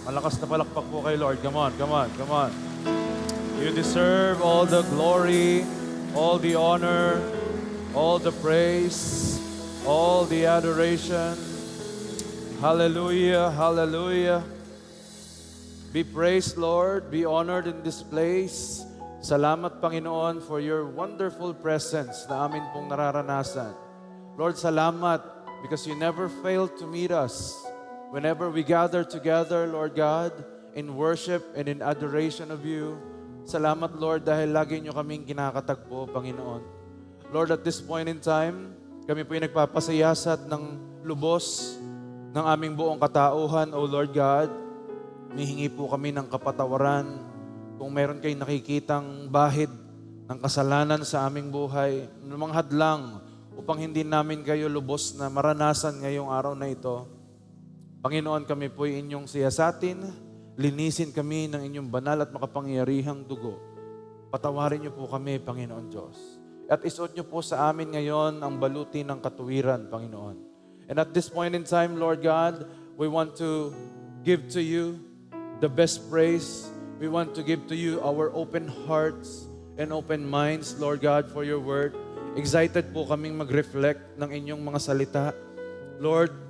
Malakas na palakpak po kay Lord. Come on, come on, come on. You deserve all the glory, all the honor, all the praise, all the adoration. Hallelujah, hallelujah. Be praised, Lord. Be honored in this place. Salamat, Panginoon, for your wonderful presence na amin pong nararanasan. Lord, salamat because you never fail to meet us. Whenever we gather together, Lord God, in worship and in adoration of you, salamat, Lord, dahil lagi nyo kaming kinakatagpo, Panginoon. Lord, at this point in time, kami po yung nagpapasayasat ng lubos ng aming buong katauhan, O Lord God. Humihingi po kami ng kapatawaran kung meron kayong nakikitang bahid ng kasalanan sa aming buhay, namang hadlang upang hindi namin kayo lubos na maranasan ngayong araw na ito. Panginoon, kami po inyong siyasatin, linisin kami ng inyong banal at makapangyarihang dugo. Patawarin niyo po kami, Panginoon Diyos. At isuot niyo po sa amin ngayon ang baluti ng katuwiran, Panginoon. And at this point in time, Lord God, we want to give to you the best praise. We want to give to you our open hearts and open minds, Lord God, for your word. Excited po kaming mag-reflect ng inyong mga salita. Lord,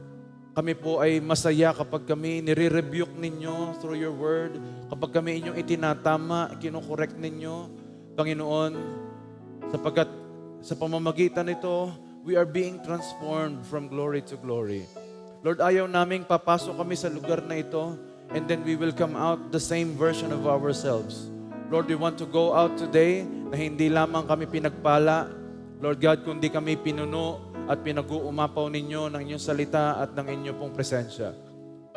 kami po ay masaya kapag kami nire-rebuke ninyo through your word. Kapag kami inyong itinatama, kinukorek ninyo, Panginoon, sapagkat sa pamamagitan nito, we are being transformed from glory to glory. Lord, ayaw naming papasok kami sa lugar na ito and then we will come out the same version of ourselves. Lord, we want to go out today na hindi lamang kami pinagpala, Lord God, kundi kami pinuno at pinag-uumapaw ninyo ng inyong salita at ng inyong pong presensya.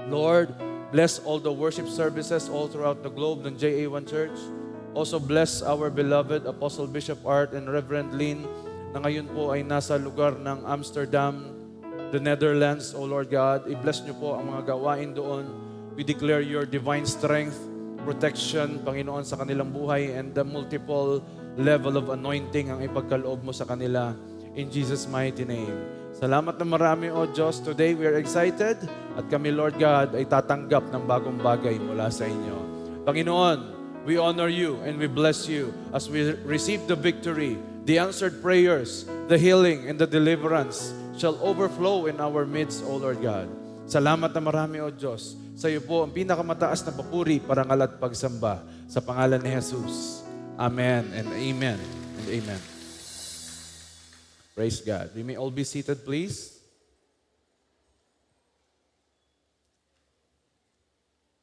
Lord, bless all the worship services all throughout the globe ng JA1 Church. Also bless our beloved Apostle Bishop Art and Reverend Lynn na ngayon po ay nasa lugar ng Amsterdam, the Netherlands, O Lord God. I-bless niyo po ang mga gawain doon. We declare your divine strength, protection, Panginoon, sa kanilang buhay and the multiple level of anointing ang ipagkaloob mo sa kanila. In Jesus' mighty name. Salamat na marami, O Diyos. Today we are excited at kami, Lord God, ay tatanggap ng bagong bagay mula sa inyo. Panginoon, we honor you and we bless you as we receive the victory, the answered prayers, the healing, and the deliverance shall overflow in our midst, O Lord God. Salamat na marami, O Diyos. Sa iyo po ang pinakamataas na papuri, parangal at pagsamba sa pangalan ni Jesus. Amen and amen and amen. Praise God. We may all be seated, please.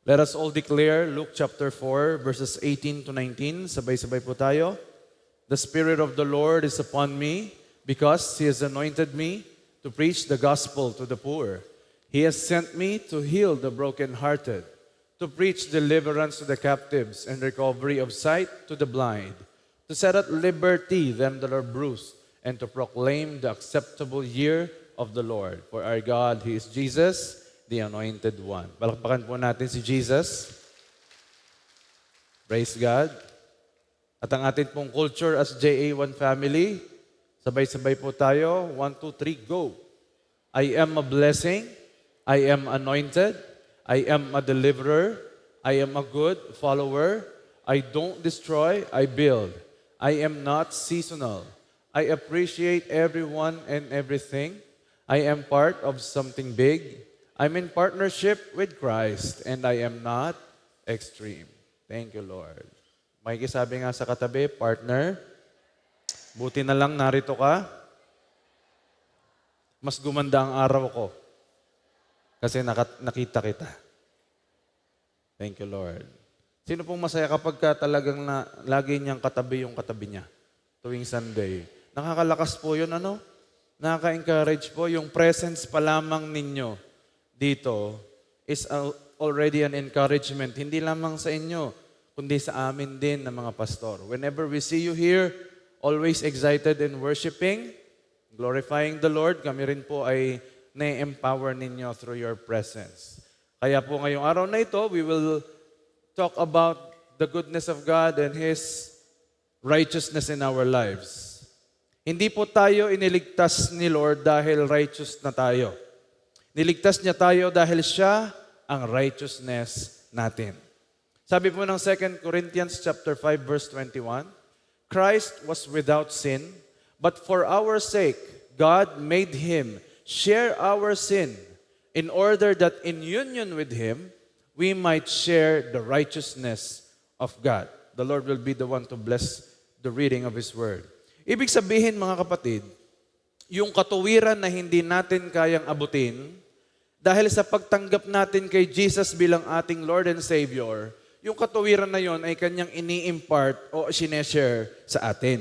Let us all declare Luke chapter 4, verses 18 to 19. Sabay-sabay po tayo. The Spirit of the Lord is upon me because He has anointed me to preach the gospel to the poor. He has sent me to heal the brokenhearted, to preach deliverance to the captives and recovery of sight to the blind, to set at liberty them that are bruised, and to proclaim the acceptable year of the Lord. For our God, He is Jesus, the Anointed One. Palakpakan po natin si Jesus. Praise God. At ang atin pong culture as JA1 family, sabay-sabay po tayo. 1, 2, 3, go. I am a blessing. I am anointed. I am a deliverer. I am a good follower. I don't destroy, I build. I am not seasonal. I appreciate everyone and everything. I am part of something big. I'm in partnership with Christ and I am not extreme. Thank you, Lord. May sabi nga sa katabi, partner, buti na lang narito ka. Mas gumanda ang araw ko kasi nakita kita. Thank you, Lord. Sino pong masaya kapag talagang lagi niyang katabi yung katabi niya tuwing Sunday? Nakakalakas po yun, ano? Nakaka-encourage po. Yung presence pa lamang ninyo dito is already an encouragement. Hindi lamang sa inyo, kundi sa amin din na mga pastor. Whenever we see you here, always excited in worshiping, glorifying the Lord, kami rin po ay na-empower ninyo through your presence. Kaya po ngayong araw na ito, we will talk about the goodness of God and His righteousness in our lives. Hindi po tayo iniligtas ni Lord dahil righteous na tayo. Niligtas niya tayo dahil siya ang righteousness natin. Sabi po ng 2 Corinthians chapter 5 verse 21, Christ was without sin, but for our sake, God made Him share our sin in order that in union with Him, we might share the righteousness of God. The Lord will be the one to bless the reading of His Word. Ibig sabihin mga kapatid, yung katuwiran na hindi natin kayang abutin, dahil sa pagtanggap natin kay Jesus bilang ating Lord and Savior, yung katuwiran na yon ay Kanyang ini-impart o sineshare sa atin.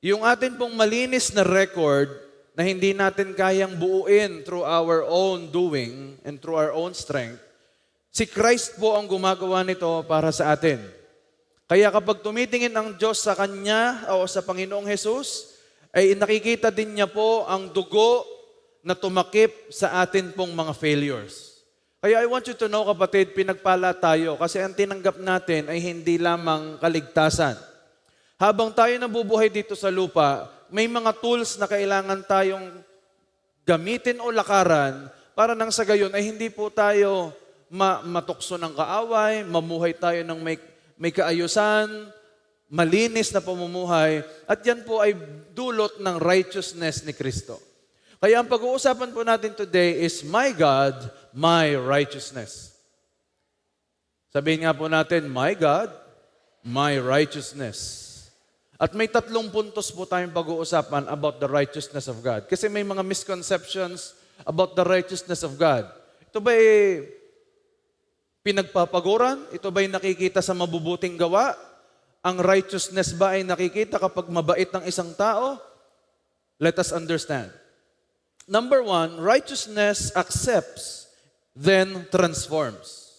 Yung atin pong malinis na record na hindi natin kayang buuin through our own doing and through our own strength, si Christ po ang gumagawa nito para sa atin. Kaya kapag tumitingin ang Diyos sa Kanya o sa Panginoong Jesus, ay nakikita din niya po ang dugo na tumakip sa atin pong mga failures. Kaya I want you to know, kapatid, pinagpala tayo kasi ang tinanggap natin ay hindi lamang kaligtasan. Habang tayo nabubuhay dito sa lupa, may mga tools na kailangan tayong gamitin o lakaran para nang sa gayon ay hindi po tayo matukso ng kaaway, mamuhay tayo ng may kaayusan, malinis na pamumuhay, at yan po ay dulot ng righteousness ni Kristo. Kaya ang pag-uusapan po natin today is, My God, my righteousness. Sabihin nga po natin, My God, my righteousness. At may 3 puntos po tayong pag-uusapan about the righteousness of God. Kasi may mga misconceptions about the righteousness of God. Ito ba pinagpapaguran? Ito ba nakikita sa mabubuting gawa? Ang righteousness ba ay nakikita kapag mabait ng isang tao? Let us understand. Number 1, righteousness accepts, then transforms.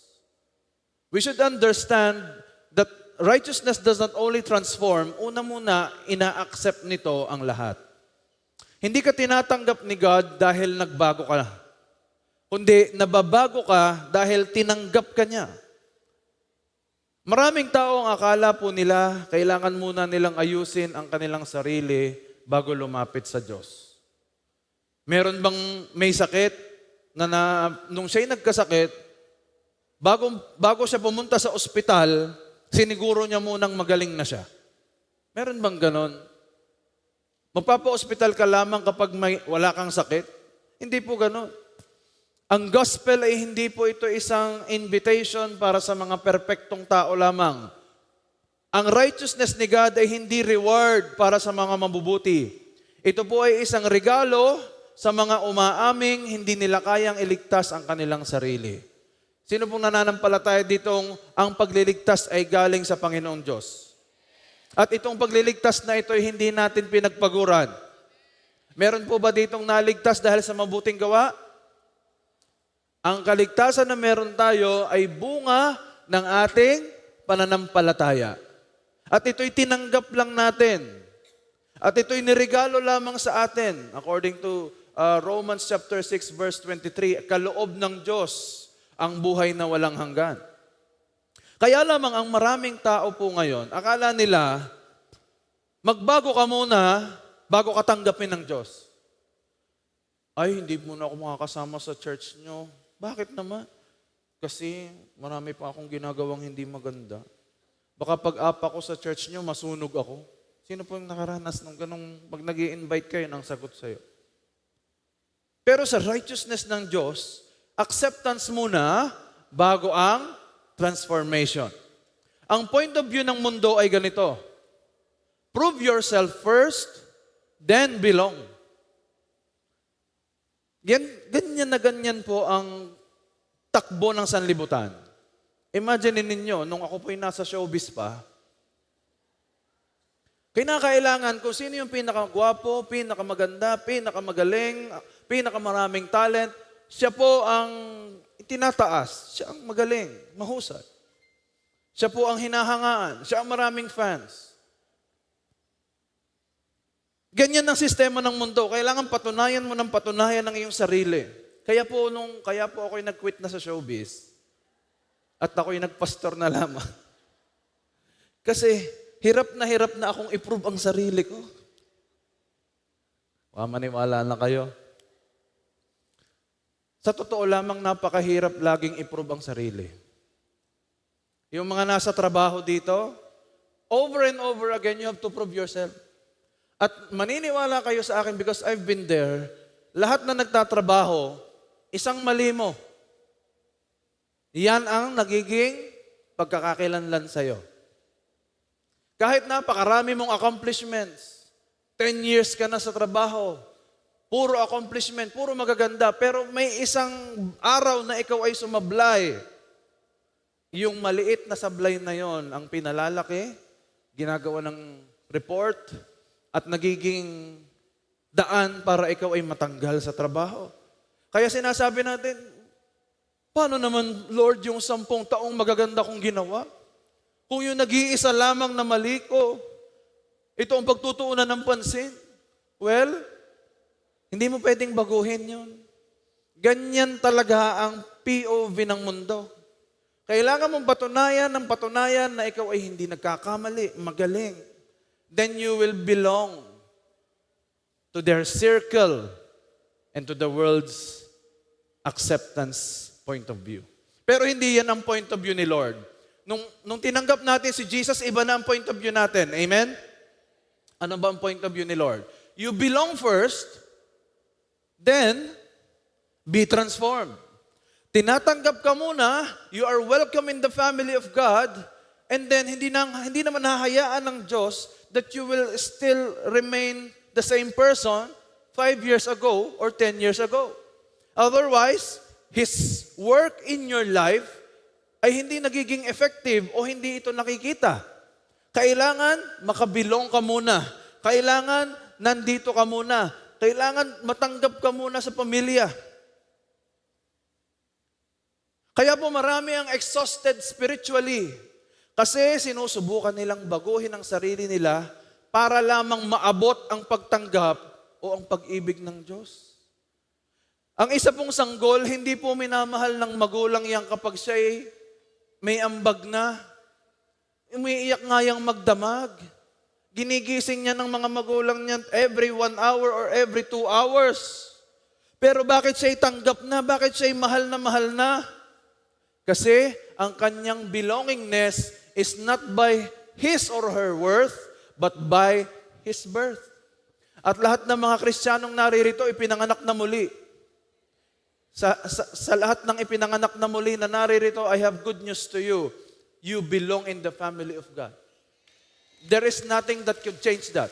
We should understand that righteousness does not only transform, una muna, ina-accept nito ang lahat. Hindi ka tinatanggap ni God dahil nagbago ka, kundi nababago ka dahil tinanggap ka niya. Maraming tao ang akala po nila, kailangan muna nilang ayusin ang kanilang sarili bago lumapit sa Diyos. Meron bang may sakit na nung siya'y nagkasakit, bago siya pumunta sa ospital, siniguro niya munang magaling na siya? Meron bang ganon? Magpapa-ospital ka lamang kapag wala kang sakit? Hindi po ganon. Ang gospel ay hindi po ito isang invitation para sa mga perpektong tao lamang. Ang righteousness ni God ay hindi reward para sa mga mabubuti. Ito po ay isang regalo sa mga umaaming hindi nila kayang iligtas ang kanilang sarili. Sino pong nananampalataya ditong ang pagliligtas ay galing sa Panginoong Diyos? At itong pagliligtas na ito ay hindi natin pinagpaguran. Meron po ba ditong naligtas dahil sa mabuting gawa? Ang kaligtasan na meron tayo ay bunga ng ating pananampalataya. At ito'y tinanggap lang natin. At ito'y niregalo lamang sa atin. According to Romans chapter 6 verse 23, kaloob ng Diyos ang buhay na walang hanggan. Kaya lamang ang maraming tao po ngayon, akala nila, magbago ka muna bago ka tanggapin ng Diyos. Ay, hindi muna ako makakasama sa church nyo. Bakit naman? Kasi marami pa akong ginagawang hindi maganda. Baka pag-apa ko sa church nyo, masunog ako. Sino po yung nakaranas ng ganong, pag nag-i-invite kayo, nang sagot sa'yo? Pero sa righteousness ng Diyos, acceptance muna bago ang transformation. Ang point of view ng mundo ay ganito. Prove yourself first, then belong. Ganyan na ganyan po ang takbo ng sanlibutan. Imagine ninyo, nung ako po'y nasa showbiz pa, kinakailangan kung sino yung pinakagwapo, pinakamaganda, pinakamagaling, pinakamaraming talent, siya po ang itinataas. Siya ang magaling, mahusay. Siya po ang hinahangaan. Siya ang maraming fans. Ganyan ang sistema ng mundo. Kailangan patunayan mo ng patunayan ng iyong sarili. Kaya po ako'y nag-quit na sa showbiz. At ako'y nagpastor na lamang. Kasi hirap na akong i-prove ang sarili ko. Maniwala na kayo. Sa totoo lamang, napakahirap laging i-prove ang sarili. Yung mga nasa trabaho dito, over and over again, you have to prove yourself. At maniniwala kayo sa akin because I've been there, lahat na nagtatrabaho, isang mali mo. Yan ang nagiging pagkakakilanlan sa'yo. Kahit napakarami mong accomplishments, 10 years ka na sa trabaho, puro accomplishment, puro magaganda, pero may isang araw na ikaw ay sumablay. Yung maliit na sablay na yon ang pinalalaki, ginagawa ng report, at nagiging daan para ikaw ay matanggal sa trabaho. Kaya sinasabi natin, paano naman, Lord, yung 10 taong magaganda kong ginawa? Kung yung nag-iisa lamang na mali ko, ito ang pagtutuunan ng pansin. Well, hindi mo pwedeng baguhin yun. Ganyan talaga ang POV ng mundo. Kailangan mong patunayan na ikaw ay hindi nagkakamali, magaling. Then you will belong to their circle and to the world's acceptance point of view. Pero hindi yan ang point of view ni Lord. Nung tinanggap natin si Jesus, iba na ang point of view natin. Amen? Ano ba ang point of view ni Lord? You belong first, then be transformed. Tinatanggap ka muna, you are welcome in the family of God, and then hindi naman hahayaan ng Diyos that you will still remain the same person 5 years ago or 10 years ago. Otherwise, His work in your life ay hindi nagiging effective o hindi ito nakikita. Kailangan makabilong ka muna. Kailangan nandito ka muna. Kailangan matanggap ka muna sa pamilya. Kaya po marami ang exhausted spiritually kasi sinusubukan nilang baguhin ang sarili nila para lamang maabot ang pagtanggap o ang pag-ibig ng Diyos. Ang isa pong sanggol, hindi po minamahal ng magulang yan kapag siya'y may ambag na. Umiiyak nga yang magdamag. Ginigising niya ng mga magulang niya every 1 hour or every 2 hours. Pero bakit siya'y tanggap na? Bakit siya'y mahal na? Kasi ang kanyang belongingness is not by his or her worth, but by his birth. At lahat ng mga Kristiyanong naririto, ipinanganak na muli. Sa lahat ng ipinanganak na muli na naririto, I have good news to you. You belong in the family of God. There is nothing that could change that.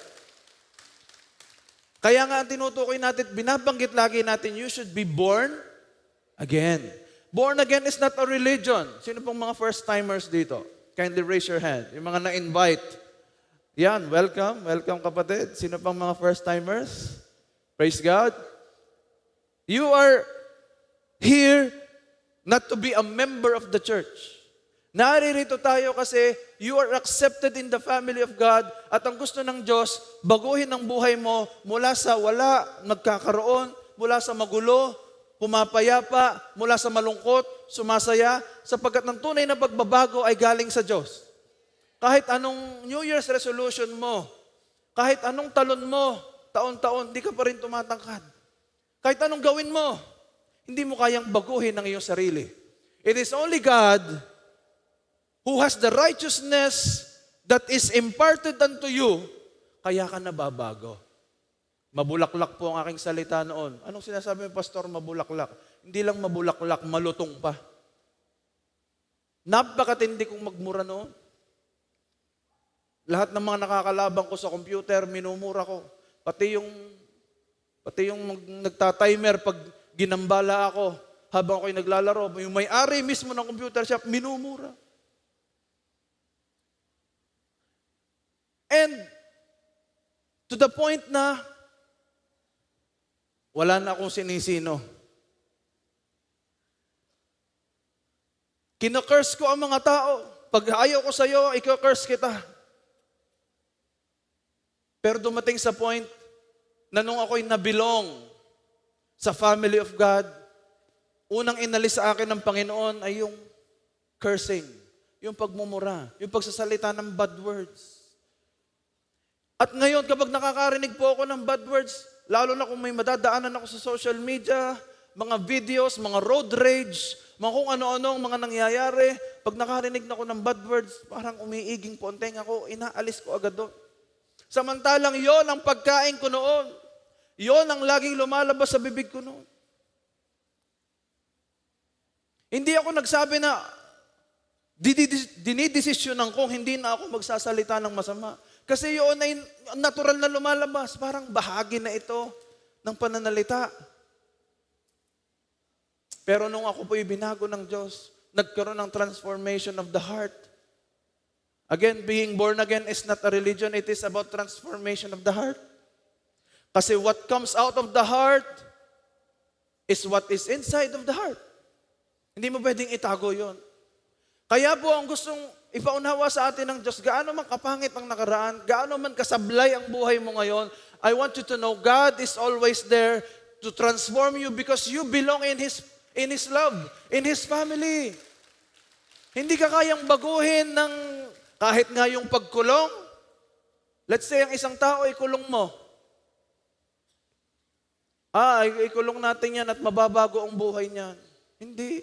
Kaya nga ang tinutukoy natin, binabanggit lagi natin, you should be born again. Born again is not a religion. Sino pong mga first-timers dito? Kindly raise your hand. Yung mga na-invite. Yan, welcome. Welcome kapatid. Sino pang mga first-timers? Praise God. You are here not to be a member of the church. Naririto tayo kasi you are accepted in the family of God at ang gusto ng Diyos, baguhin ang buhay mo mula sa wala, nagkakaroon, mula sa magulo, pumapayapa, mula sa malungkot, sumasaya, sapagkat ng tunay na pagbabago ay galing sa Diyos. Kahit anong New Year's resolution mo, kahit anong talon mo, taon-taon, di ka pa rin tumatangkad. Kahit anong gawin mo, hindi mo kayang baguhin ang iyong sarili. It is only God who has the righteousness that is imparted unto you, kaya ka nababago. Mabulaklak po ang aking salita noon. Anong sinasabi mo, Pastor, mabulaklak? Hindi lang mabulaklak, malutong pa. Napakatindi kong magmura noon. Lahat ng mga nakakalabang ko sa computer, minumura ko. Pati yung nagtatimer pag ginambala ako habang ako'y naglalaro. Yung may-ari mismo ng computer shop, minumura. And to the point na wala na akong sinisino. Kino-curse ko ang mga tao. Pag ayaw ko sa'yo, iko-curse kita. Pero dumating sa point na nung ako'y nabilong sa family of God, unang inalis sa akin ng Panginoon ay yung cursing, yung pagmumura, yung pagsasalita ng bad words. At ngayon, kapag nakakarinig po ako ng bad words, lalo na kung may madadaanan ako sa social media, mga videos, mga road rage, mga kung ano-ano, mga nangyayari, Pag nakarinig na ako ng bad words, parang umiiging po ang tenga ko, inaalis ko agad doon. Samantalang yon ang pagkain ko noon. Yon ang laging lumalabas sa bibig ko noon. Hindi ako nagsabi na dinidesisyonan ko, hindi na ako magsasalita ng masama. Kasi yun ay natural na lumalabas. Parang bahagi na ito ng pananalita. Pero nung ako po'y binago ng Diyos, nagkaroon ng transformation of the heart. Again, being born again is not a religion. It is about transformation of the heart. Kasi what comes out of the heart is what is inside of the heart. Hindi mo pwedeng itago yon. Kaya po ang gustong ipaunawa sa atin ng Diyos, gaano man kapangit ang nakaraan, gaano man kasablay ang buhay mo ngayon, I want you to know God is always there to transform you because you belong in His love, in His family. Hindi ka kayang baguhin ng kahit nga yung pagkulong. Let's say ang isang tao ikulong mo. Ikulong natin yan at mababago ang buhay niyan. Hindi.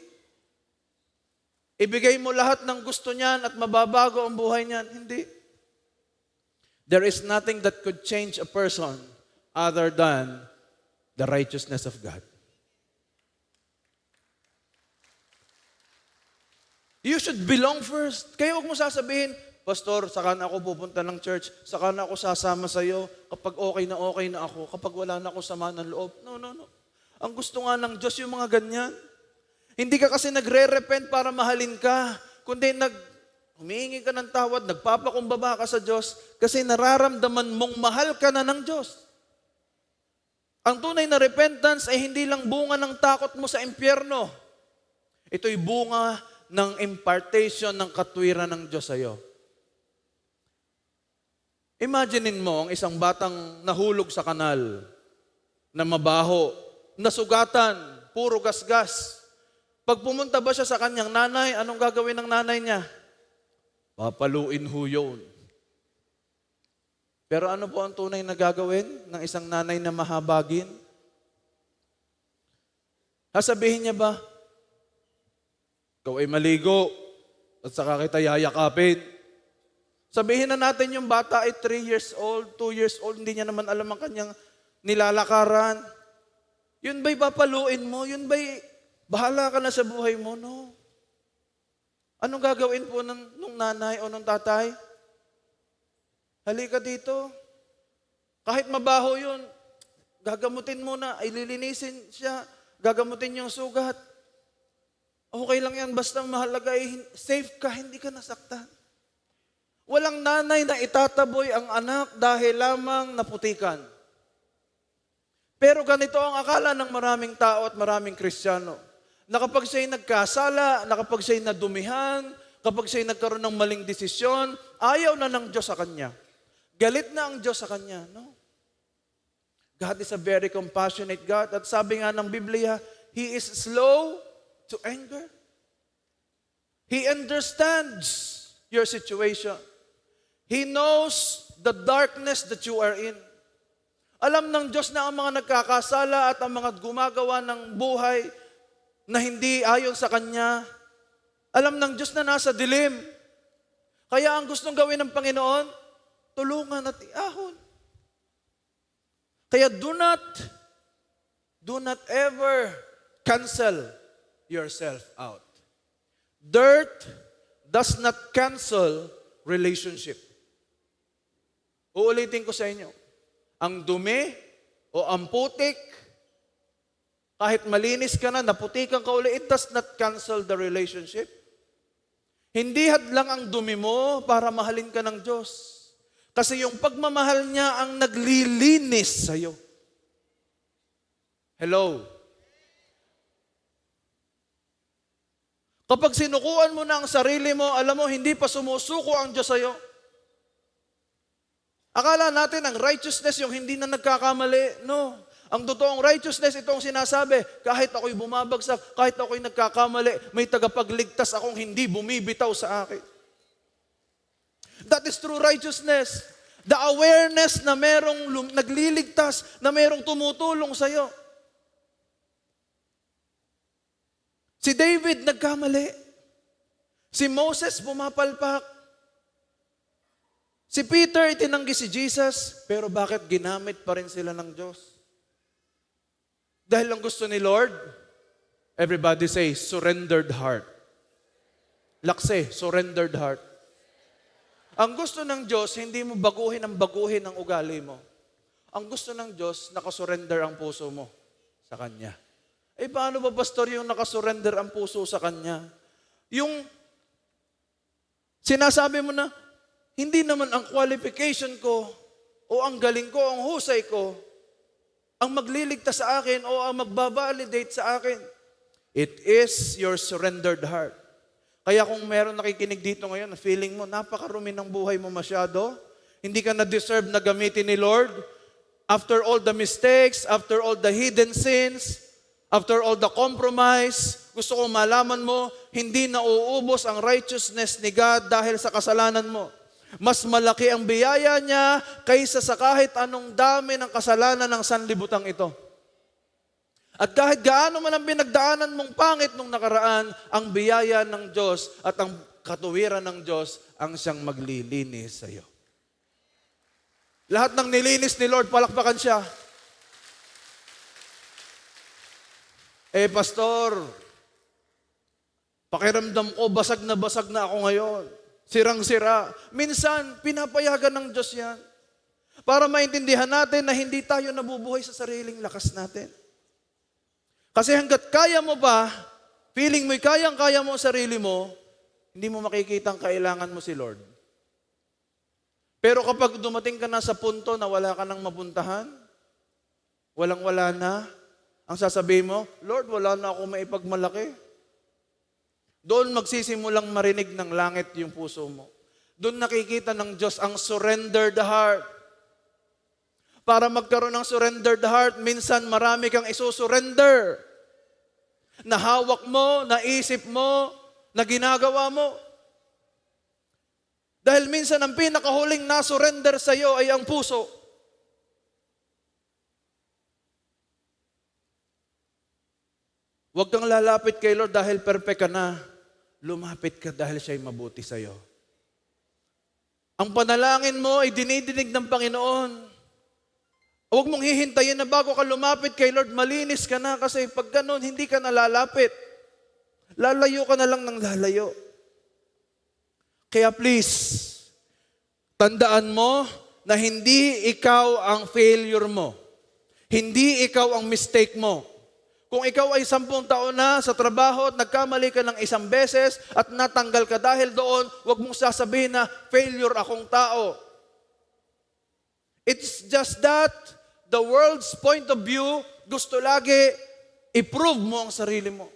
Ibigay mo lahat ng gusto niyan at mababago ang buhay niyan. Hindi. There is nothing that could change a person other than the righteousness of God. You should belong first. Kaya huwag mo sasabihin, Pastor, saka na ako pupunta ng church, saka na ako sasama sa iyo, kapag okay na ako, kapag wala na ako sama ng loob. No. Ang gusto nga ng Diyos yung mga ganyan. Hindi ka kasi nagre-repent para mahalin ka, kundi humihingi ka ng tawad, nagpapakumbaba ka sa Diyos, kasi nararamdaman mong mahal ka na ng Diyos. Ang tunay na repentance ay hindi lang bunga ng takot mo sa impyerno. Ito'y bunga ng impartation ng katwiran ng Diyos sa iyo. Imaginein mo ang isang batang nahulog sa kanal, na mabaho, nasugatan, puro gasgas. Pag pumunta ba siya sa kanyang nanay, anong gagawin ng nanay niya? Papaluin ho yun. Pero ano po ang tunay na gagawin ng isang nanay na mahabagin? Sasabihin niya ba, ikaw ay maligo at saka kita yayakapin. Sabihin na natin yung bata ay 3 years old, 2 years old, hindi niya naman alam ang kanyang nilalakaran. Yun ba'y papaluin mo? Yun ba'y bahala ka na sa buhay mo? No. Anong gagawin po nung nanay o nung tatay? Halika dito. Kahit mabaho yun, gagamutin mo na, ililinisin siya, gagamutin yung sugat. Okay lang yan, basta mahalaga ay safe ka, hindi ka nasaktan. Walang nanay na itataboy ang anak dahil lamang naputikan. Pero ganito ang akala ng maraming tao at maraming Kristiyano. Na kapag siya'y nagkasala, na kapag siya'y nadumihan, kapag siya'y nagkaroon ng maling desisyon, ayaw na ng Diyos sa kanya. Galit na ang Diyos sa kanya. No? God is a very compassionate God. At sabi nga ng Biblia, He is slow to anger. He understands your situation. He knows the darkness that you are in. Alam ng Diyos na ang mga nagkakasala at ang mga gumagawa ng buhay na hindi ayon sa Kanya, alam ng Diyos na nasa dilim. Kaya ang gustong gawin ng Panginoon, tulungan at iahon. Kaya do not ever cancel yourself out. Dirt does not cancel relationship. Uulitin ko sa inyo, ang dumi o ang putik, kahit malinis ka na, naputikan ka uli, it does not cancel the relationship. Hindi hadlang ang dumi mo para mahalin ka ng Diyos. Kasi yung pagmamahal niya ang naglilinis sa'yo. Hello? Kapag sinukuan mo na ang sarili mo, alam mo, hindi pa sumusuko ang Diyos sa'yo. Akala natin ang righteousness yung hindi na nagkakamali. No. Ang totoong righteousness, itong sinasabi, kahit ako'y bumabagsak, kahit ako'y nagkakamali, may tagapagligtas akong hindi bumibitaw sa akin. That is true righteousness. The awareness na merong nagliligtas, na merong tumutulong sa'yo. Si David nagkamali. Si Moses pumapalpak. Si Peter itinanggi si Jesus, pero bakit ginamit pa rin sila ng Diyos? Dahil ang gusto ni Lord, everybody say, surrendered heart. Lakse, surrendered heart. Ang gusto ng Diyos, hindi mo baguhin ang ugali mo. Ang gusto ng Diyos, nakasurrender ang puso mo sa Kanya. Eh paano ba, pastor, yung nakasurrender ang puso sa Kanya? Yung sinasabi mo na, hindi naman ang qualification ko o ang galing ko, ang husay ko, ang magliligtas sa akin o ang magbabalidate sa akin. It is your surrendered heart. Kaya kung meron nakikinig dito ngayon na feeling mo, napakarumi ng buhay mo masyado, hindi ka na-deserve na gamitin ni Lord, after all the mistakes, after all the hidden sins, after all the compromise, gusto ko malaman mo, hindi nauubos ang righteousness ni God dahil sa kasalanan mo. Mas malaki ang biyaya niya kaysa sa kahit anong dami ng kasalanan ng sanlibutang ito. At kahit gaano man ang pinagdaanan mong pangit nung nakaraan, ang biyaya ng Diyos at ang katuwiran ng Diyos ang siyang maglilinis sa iyo. Lahat ng nilinis ni Lord, palakpakan siya. Eh, pastor, pakiramdam ko, basag na ako ngayon. Sirang-sira. Minsan, pinapayagan ng Diyos yan. Para maintindihan natin na hindi tayo nabubuhay sa sariling lakas natin. Kasi hanggat kaya mo pa, feeling mo'y kayang-kaya mo ang sarili mo, hindi mo makikita ang kailangan mo si Lord. Pero kapag dumating ka na sa punto na wala ka nang mapuntahan, walang-wala na, ang sasabihin mo, Lord, wala na ako maipagmalaki. Doon magsisimulang marinig ng langit yung puso mo. Doon nakikita ng Diyos ang surrendered heart. Para magkaroon ng surrendered heart, minsan marami kang isusurrender. Na hawak mo, na isip mo, na ginagawa mo. Dahil minsan ang pinakahuling na-surrender sa iyo ay ang puso. Huwag kang lalapit kay Lord dahil perfect ka na. Lumapit ka dahil siya'y mabuti sa iyo. Ang panalangin mo ay dinidinig ng Panginoon. Huwag mong hihintayin na bago ka lumapit kay Lord, malinis ka na kasi pag ganun, hindi ka na lalapit. Lalayo ka na lang ng lalayo. Kaya please, tandaan mo na hindi ikaw ang failure mo. Hindi ikaw ang mistake mo. Kung ikaw ay 10 taon na sa trabaho at nagkamali ka ng 1 beses at natanggal ka dahil doon, huwag mong sasabihin na failure akong tao. It's just that the world's point of view, gusto lagi i-prove mo ang sarili mo.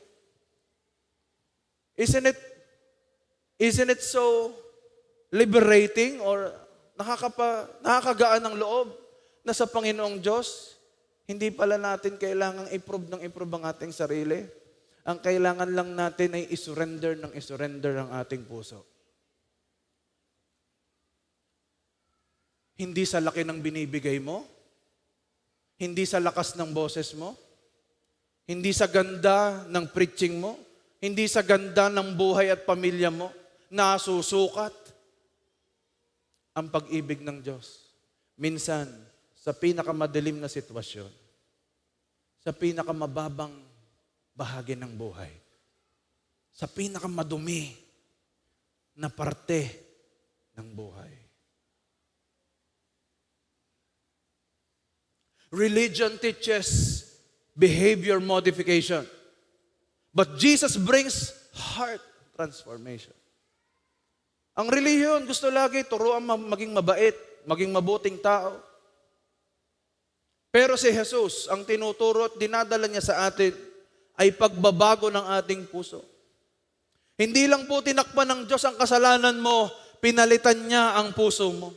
Isn't it so liberating or nakakagaan ng loob na sa Panginoong Diyos, hindi pala natin kailangang i-prove ang ating sarili. Ang kailangan lang natin ay isurrender ang ating puso. Hindi sa laki ng binibigay mo, hindi sa lakas ng boses mo, hindi sa ganda ng preaching mo, hindi sa ganda ng buhay at pamilya mo, nasusukat ang pag-ibig ng Diyos. Minsan, sa pinakamadilim na sitwasyon, sa pinakamababang bahagi ng buhay, sa pinakamadumi na parte ng buhay. Religion teaches behavior modification, but Jesus brings heart transformation. Ang relihiyon gusto lagi turuan maging mabait, maging mabuting tao. Pero si Jesus, ang tinuturo at dinadala niya sa atin ay pagbabago ng ating puso. Hindi lang po tinakpan ng Diyos ang kasalanan mo, pinalitan niya ang puso mo.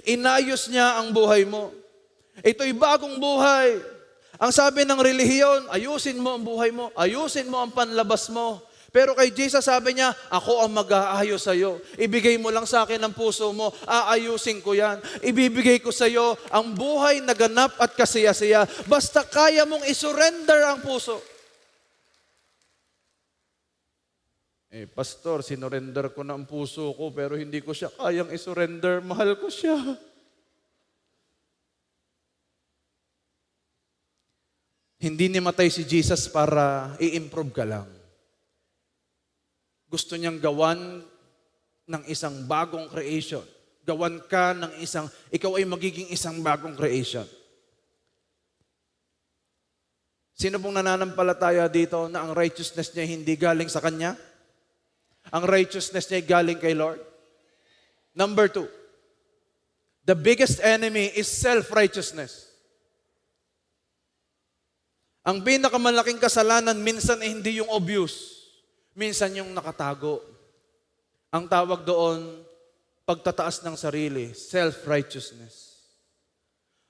Inayos niya ang buhay mo. Ito'y bagong buhay. Ang sabi ng relihiyon, ayusin mo ang buhay mo, ayusin mo ang panlabas mo. Pero kay Jesus sabi niya, ako ang mag-aayos sa iyo. Ibigay mo lang sa akin ang puso mo, aayusin ko yan. Ibibigay ko sa iyo ang buhay na ganap at kasaya-saya. Basta kaya mong isurrender ang puso. Pastor, sinurrender ko na ang puso ko pero hindi ko siya kayang isurrender. Mahal ko siya. Hindi namatay si Jesus para i-improve ka lang. Gusto niyang gawan ng isang bagong creation. Gawan ka ng ikaw ay magiging isang bagong creation. Sino pong nananampalataya dito na ang righteousness niya hindi galing sa Kanya? Ang righteousness niya ay galing kay Lord? Number 2, the biggest enemy is self-righteousness. Ang pinakamalaking kasalanan minsan ay hindi yung obvious. Minsan yung nakatago. Ang tawag doon, pagtataas ng sarili, self-righteousness.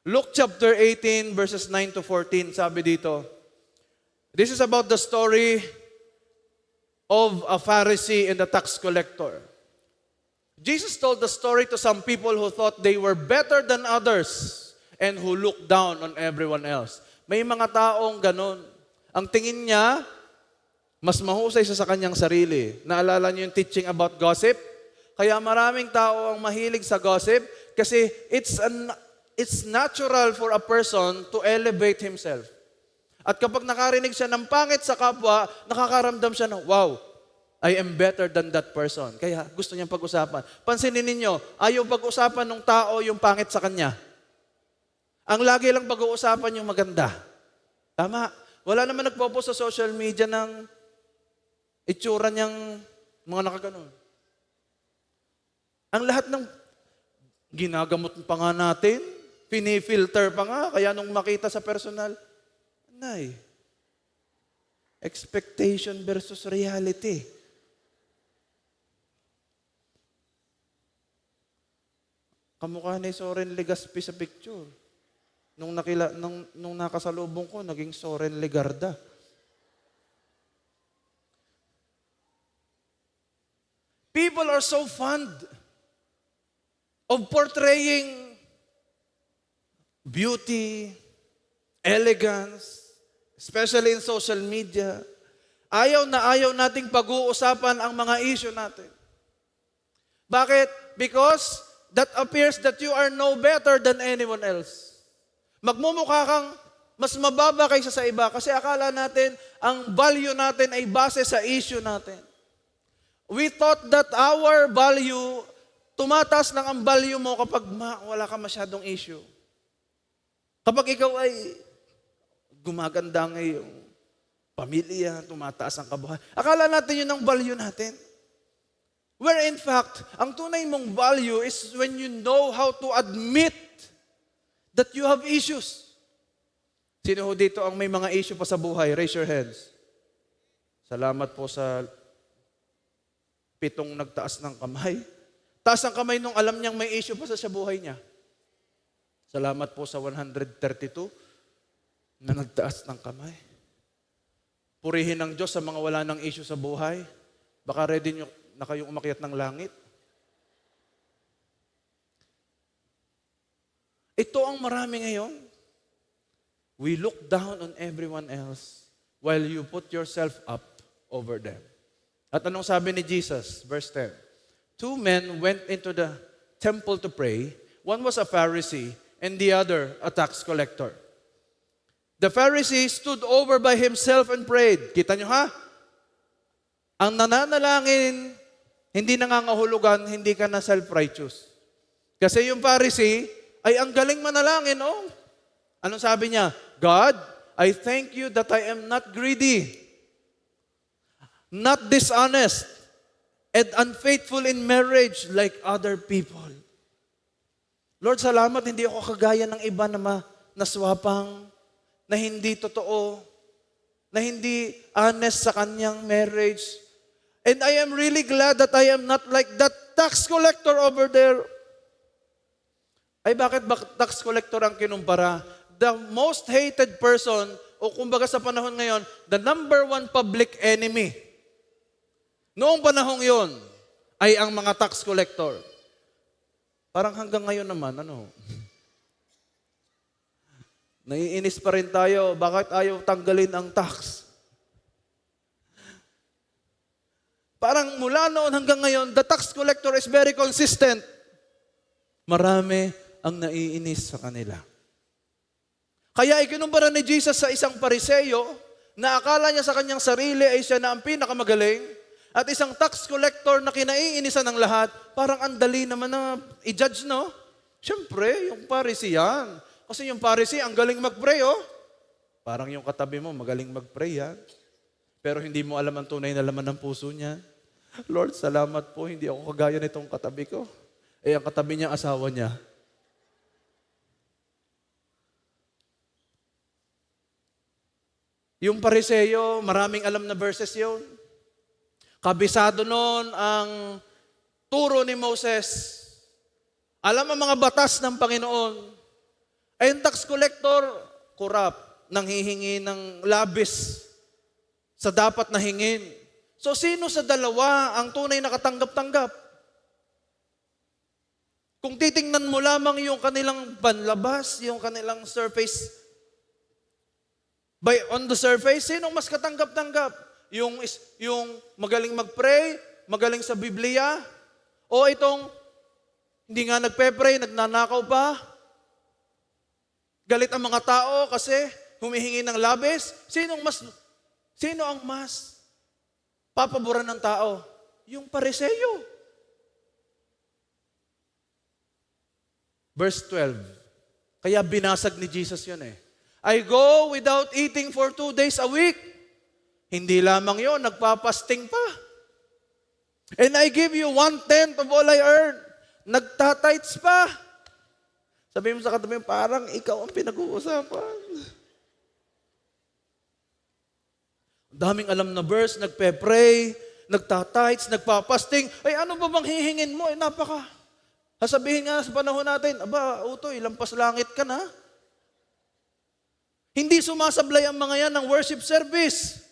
Luke chapter 18 verses 9 to 14, sabi dito, this is about the story of a Pharisee and a tax collector. Jesus told the story to some people who thought they were better than others and who looked down on everyone else. May mga taong ganon. Ang tingin niya, mas mahusay siya sa kanyang sarili. Naalala niyo yung teaching about gossip? Kaya maraming tao ang mahilig sa gossip kasi it's natural for a person to elevate himself. At kapag nakarinig siya ng pangit sa kapwa, nakakaramdam siya na, wow, I am better than that person. Kaya gusto niyang pag-usapan. Pansinin ninyo, ayaw pag-usapan ng tao yung pangit sa kanya. Ang lagi lang pag-uusapan yung maganda. Tama. Wala naman nagpo-post sa social media ng itsura niyang mga nakaganon. Ang lahat ng ginagamot pa nga natin, pinifilter pa nga, kaya nung makita sa personal, Nay, expectation versus reality. Kamukha ni Soren Legaspi sa picture. Nung nakasalubong ko, naging Soren Legarda. People are so fond of portraying beauty, elegance, especially in social media. Ayaw nating pag-uusapan ang mga issue natin. Bakit? Because that appears that you are no better than anyone else. Magmumukha kang mas mababa kaysa sa iba kasi akala natin ang value natin ay base sa issue natin. We thought that our value, tumataas lang ang value mo kapag wala ka masyadong issue. Kapag ikaw ay gumaganda ng iyong pamilya, tumataas ang kabuhayan. Akala natin yun ang value natin. Where in fact, ang tunay mong value is when you know how to admit that you have issues. Sino ho dito ang may mga issue pa sa buhay? Raise your hands. Salamat po sa 7 nagtaas ng kamay. Taas ang kamay nung alam niyang may issue pa sa buhay niya. Salamat po sa 132 na nagtaas ng kamay. Purihin ng Diyos sa mga wala ng issue sa buhay. Baka ready nyo na kayong umakyat ng langit. Ito ang marami ngayon. We look down on everyone else while you put yourself up over them. At anong sabi ni Jesus? Verse 10. 2 men went into the temple to pray. One was a Pharisee and the other a tax collector. The Pharisee stood over by himself and prayed. Kita nyo ha? Ang nananalangin, hindi nangangahulugan, hindi ka na self-righteous. Kasi yung Pharisee ay ang galing manalangin, oh. Anong sabi niya? God, I thank you that I am not greedy, not dishonest, and unfaithful in marriage like other people. Lord, salamat, hindi ako kagaya ng iba na naswapang, na hindi totoo, na hindi honest sa kanyang marriage. And I am really glad that I am not like that tax collector over there. Ay bakit tax collector ang kinumpara? The most hated person, o kumbaga sa panahon ngayon, the number 1 public enemy. Noong panahong yon ay ang mga tax collector. Parang hanggang ngayon naman, naiinis pa rin tayo, bakit ayaw tanggalin ang tax? Parang mula noon hanggang ngayon, the tax collector is very consistent. Marami ang naiinis sa kanila. Kaya ikinumpara ni Jesus sa isang Pariseo na akala niya sa kanyang sarili ay siya na ang pinakamagaling at isang tax collector na kinaiinisan ng lahat, parang ang dali naman na i-judge, no? Siyempre, yung Pharisee yan. Kasi yung Pharisee, ang galing mag-pray, oh. Parang yung katabi mo, magaling mag-pray yan. Pero hindi mo alam ang tunay na laman ng puso niya. Lord, salamat po, hindi ako kagaya nitong katabi ko. Ang katabi niya, asawa niya. Yung Pariseo, maraming alam na verses yun. Kabisado nun ang turo ni Moses. Alam ang mga batas ng Panginoon. Ay yung tax collector, corrupt, nanghihingi ng labis sa dapat na hingin. So sino sa dalawa ang tunay na katanggap-tanggap? Kung titingnan mo lamang yung kanilang panlabas, yung kanilang surface, on the surface, sinong mas katanggap-tanggap? Yung magaling mag-pray, magaling sa Biblia, o itong hindi nga nagpe-pray, nagnanakaw pa? Galit ang mga tao kasi humihingi ng labis? Sino ang mas papaboran ng tao? Yung Pariseo. Verse 12. Kaya binasag ni Jesus yun eh. I go without eating for 2 days a week. Hindi lamang yun, nagpapasting pa. And I give you 1/10 of all I earn. Nagtatights pa. Sabi mo sa katabi, parang ikaw ang pinag-uusapan. Daming alam na verse, nagpe-pray, nagtatights, nagpapasting. Ay ano ba bang hihingin mo? Napaka. Sasabihin nga sa panahon natin, aba, utoy, lampas langit ka na. Hindi sumasablay ang mga yan ng worship service.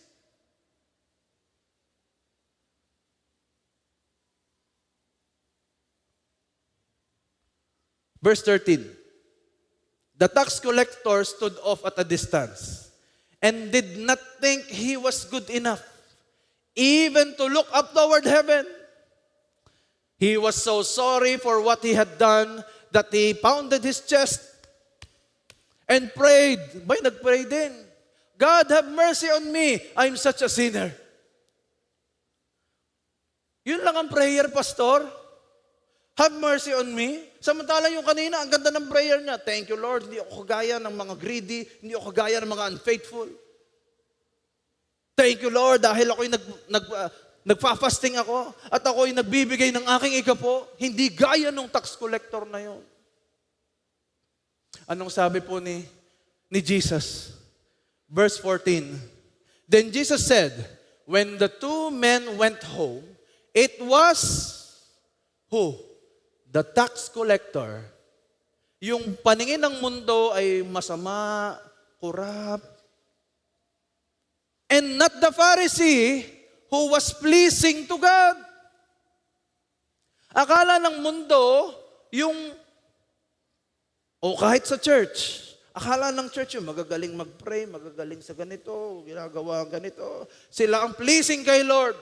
Verse 13. The tax collector stood off at a distance and did not think he was good enough, even to look up toward heaven. He was so sorry for what he had done that he pounded his chest and prayed. Nagpray din. God, have mercy on me. I'm such a sinner. Yun lang ang prayer, pastor. Have mercy on me. Samantala yung kanina, ang ganda ng prayer niya. Thank you, Lord. Hindi ako kagaya ng mga greedy. Hindi ako kagaya ng mga unfaithful. Thank you, Lord, dahil ako'y nagpa-fasting ako at ako'y nagbibigay ng aking ikapo. Hindi gaya ng tax collector na yon. Anong sabi po ni Jesus? Verse 14. Then Jesus said, when the 2 men went home, it was who? The tax collector. Yung paningin ng mundo ay masama, corrupt. And not the Pharisee who was pleasing to God. Akala ng mundo, kahit sa church, akala ng church yung magagaling mag-pray, magagaling sa ganito, ginagawa ganito. Sila ang pleasing kay Lord.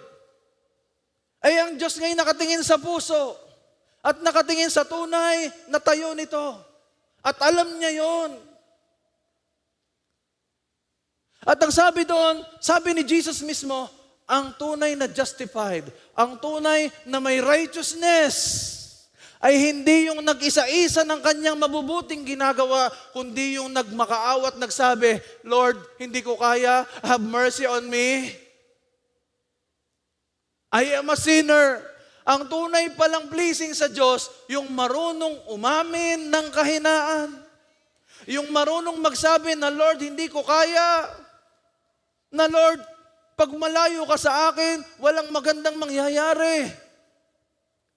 Ay ang Diyos ngayon nakatingin sa puso. At nakatingin sa tunay na tayo nito. At alam niya yon. At ang sabi doon, sabi ni Jesus mismo, ang tunay na justified, ang tunay na may righteousness, ay hindi yung nag-isa-isa ng kanyang mabubuting ginagawa, kundi yung nagmakaawa at nagsabi, Lord, hindi ko kaya, have mercy on me. I am a sinner. Ang tunay palang pleasing sa Diyos, yung marunong umamin ng kahinaan. Yung marunong magsabi na, Lord, hindi ko kaya. Na, Lord, pag malayo ka sa akin, walang magandang mangyayari.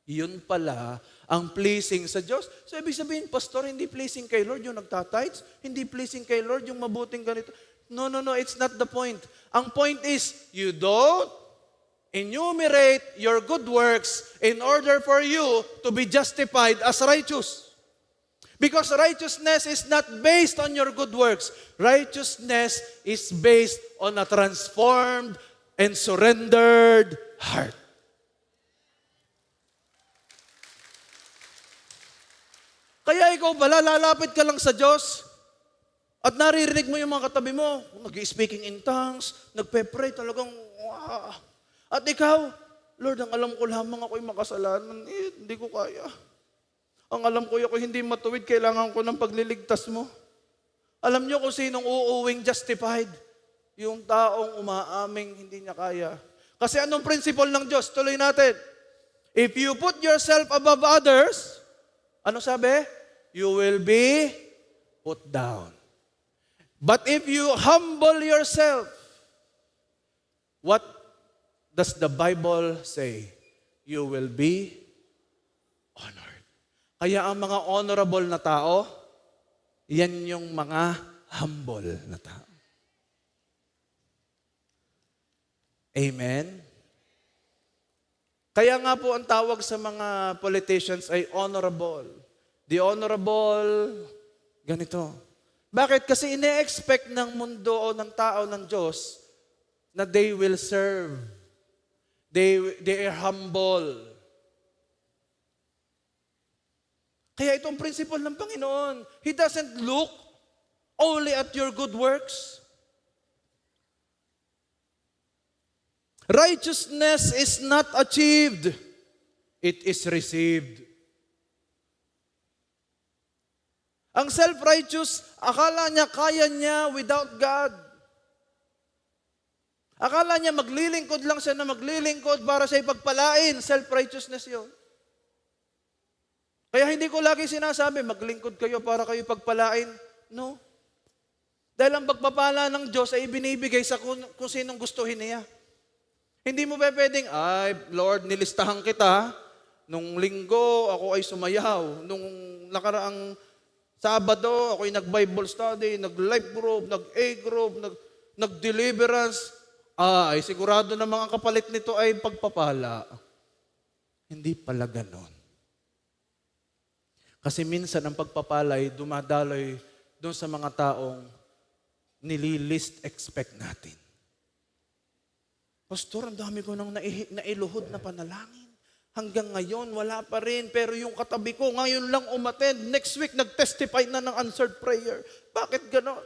Yun pala ang pleasing sa Diyos. So, ibig sabihin, Pastor, hindi pleasing kay Lord yung nagtatights? Hindi pleasing kay Lord yung mabuting ganito? No, it's not the point. Ang point is, you don't enumerate your good works in order for you to be justified as righteous. Because righteousness is not based on your good works. Righteousness is based on a transformed and surrendered heart. Kaya ikaw pala, lalapit ka lang sa Diyos at naririnig mo yung mga katabi mo, nag-speaking in tongues, nagpe-pray, talagang, wow. At ikaw, Lord, ang alam ko lamang ako'y makasalanan, hindi ko kaya. Ang alam ko ako'y hindi matuwid, kailangan ko ng pagliligtas mo. Alam niyo kung sinong uuwing justified? Yung taong umaaming hindi niya kaya. Kasi anong principle ng Diyos? Tuloy natin. If you put yourself above others, ano sabi? You will be put down. But if you humble yourself, what does the Bible say? You will be honored. Kaya ang mga honorable na tao, yan yung mga humble na tao. Amen? Kaya nga po ang tawag sa mga politicians ay honorable. The honorable, ganito. Bakit? Kasi ine-expect ng mundo o ng tao ng Diyos na they will serve. They are humble. Kaya itong principle ng Panginoon, He doesn't look only at your good works. Righteousness is not achieved, it is received. Ang self-righteous, akala niya kaya niya without God. Akala niya maglilingkod lang siya na maglilingkod para sa ipagpalain. Self-righteousness yun. Kaya hindi ko lagi sinasabi, maglingkod kayo para kayo pagpalain. No. Dahil ang pagpapala ng Diyos ay binibigay sa kung sinong gustuhin niya. Hindi mo pwedeng, ay, Lord, nilistahan kita. Nung linggo, ako ay sumayaw. Nung nakaraang Sabado, ako'y nag-Bible study, nag-life group, nag-A group, nag-deliverance. Ay, sigurado na mga kapalit nito ay pagpapala. Hindi pala ganon. Kasi minsan ang pagpapalay dumadaloy doon sa mga taong nililist expect natin. Pastor, ang dami ko nang nailuhod na panalangin. Hanggang ngayon, wala pa rin. Pero yung katabi ko, ngayon lang umattend. Next week, nag-testify na ng answered prayer. Bakit ganon?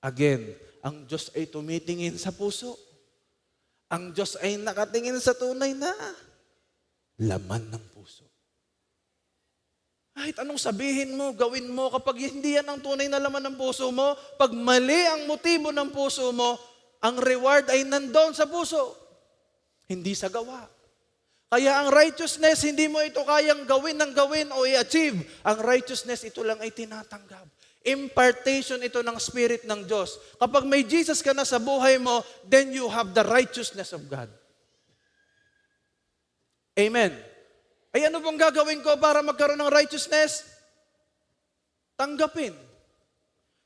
Again, ang Diyos ay tumitingin sa puso. Ang Diyos ay nakatingin sa tunay na laman ng puso. Kahit anong sabihin mo, gawin mo, kapag hindi yan ang tunay na laman ng puso mo, pag mali ang motibo ng puso mo, ang reward ay nandoon sa puso, hindi sa gawa. Kaya ang righteousness, hindi mo ito kayang gawin ng gawin o i-achieve. Ang righteousness, ito lang ay tinatanggap. Impartation ito ng Spirit ng Diyos. Kapag may Jesus ka na sa buhay mo, then you have the righteousness of God. Amen. Ay ano pong gagawin ko para magkaroon ng righteousness? Tanggapin.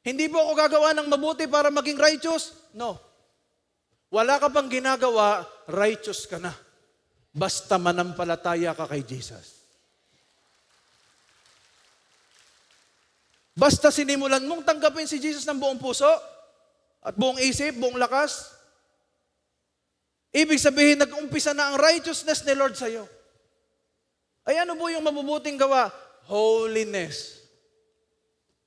Hindi po ako gagawa ng mabuti para maging righteous? No. Wala ka pang ginagawa, righteous ka na. Basta manampalataya ka kay Jesus. Basta sinimulan mong tanggapin si Jesus ng buong puso at buong isip, buong lakas. Ibig sabihin, nag-umpisa na ang righteousness ni Lord sa'yo. Ay ano po yung mabubuting gawa? Holiness.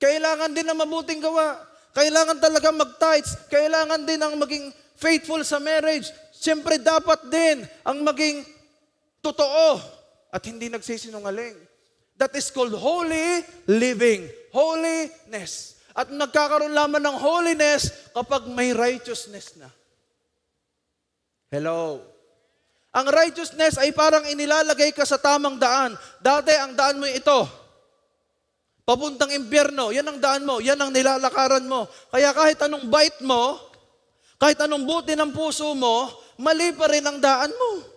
Kailangan din ang mabuting gawa. Kailangan talaga mag-tithes. Kailangan din ang maging faithful sa marriage. Siyempre dapat din ang maging totoo at hindi nagsisinungaling. That is called holy living. Holiness. At nagkakaroon lamang ng holiness kapag may righteousness na. Hello. Ang righteousness ay parang inilalagay ka sa tamang daan. Dati ang daan mo ito. Papuntang impyerno, yan ang daan mo, yan ang nilalakaran mo. Kaya kahit anong bite mo, kahit anong buti ng puso mo, mali pa rin ang daan mo.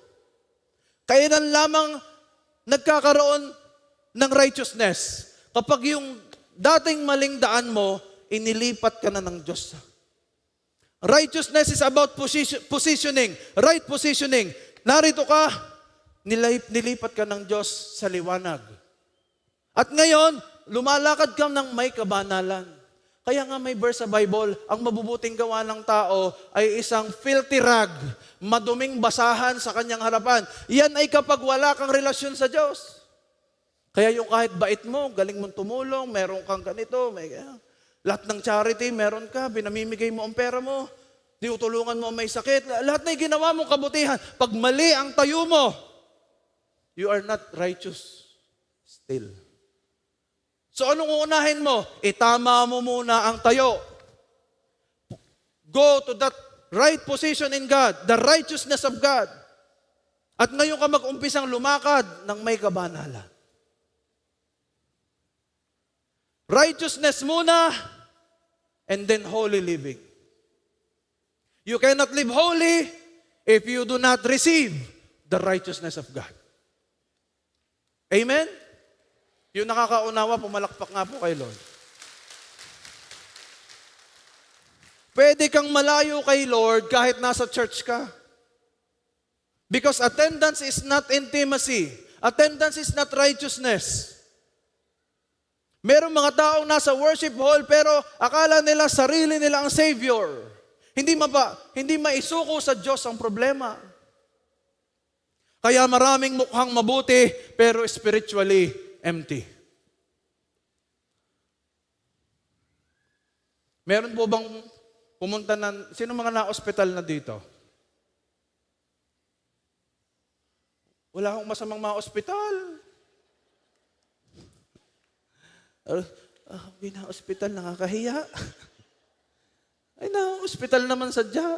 Kailan lamang nagkakaroon ng righteousness? Kapag yung dating maling daan mo, inilipat ka na ng Diyos. Righteousness is about positioning, right positioning. Narito ka, nilipat ka ng Diyos sa liwanag. At ngayon, lumalakad ka ng may kabanalan. Kaya nga may verse sa Bible, ang mabubuting gawa ng tao ay isang filthy rag, maduming basahan sa kanyang harapan. Yan ay kapag wala kang relasyon sa Diyos. Kaya yung kahit bait mo, galing mong tumulong, meron kang ganito, lahat ng charity, meron ka, binamimigay mo ang pera mo, tinutulungan mo ang may sakit, lahat na ginawa mong kabutihan. Pag mali ang tayo mo, you are not righteous still. So anong uunahin mo? Itama mo muna ang tayo. Go to that right position in God, the righteousness of God. At ngayon ka mag-umpisang lumakad ng may kabanalan. Righteousness muna, and then holy living. You cannot live holy if you do not receive the righteousness of God. Amen? Yung nakakaunawa, pumalakpak nga po kay Lord. Pwede kang malayo kay Lord kahit nasa church ka. Because attendance is not intimacy. Attendance is not righteousness. Merong mga taong nasa worship hall pero akala nila sarili nila ang Savior. Hindi maisuko sa Diyos ang problema. Kaya maraming mukhang mabuti pero spiritually empty. Meron po bang pumunta sino mga na-hospital na dito? Wala akong masamang ma-hospital. Na-hospital, nakakahiya. Ay, na-hospital naman sadya.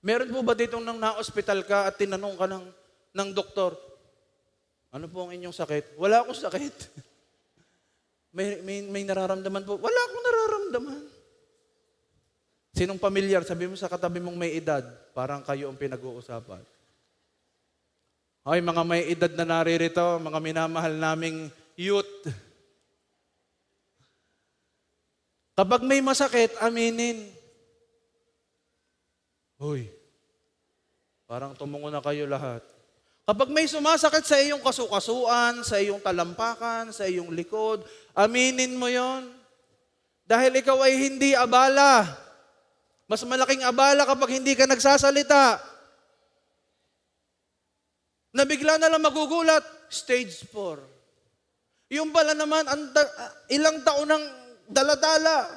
Meron po ba ditong nang na-hospital ka at tinanong ka ng doktor, ano po ang inyong sakit? Wala akong sakit. May nararamdaman po? Wala akong nararamdaman. Sinong pamilyar? Sabi mo sa katabi mong may edad, parang kayo ang pinag-uusapan. Ay, mga may edad na naririto, mga minamahal naming youth. Kapag may masakit, aminin. Hoy, parang tumungo na kayo lahat. Kapag may sumasakit sa iyong kasukasuan, sa iyong talampakan, sa iyong likod, aminin mo yon. Dahil ikaw ay hindi abala. Mas malaking abala kapag hindi ka nagsasalita. Nabigla na lang magugulat, stage 4. Yung pala naman, ilang taon ng daladala.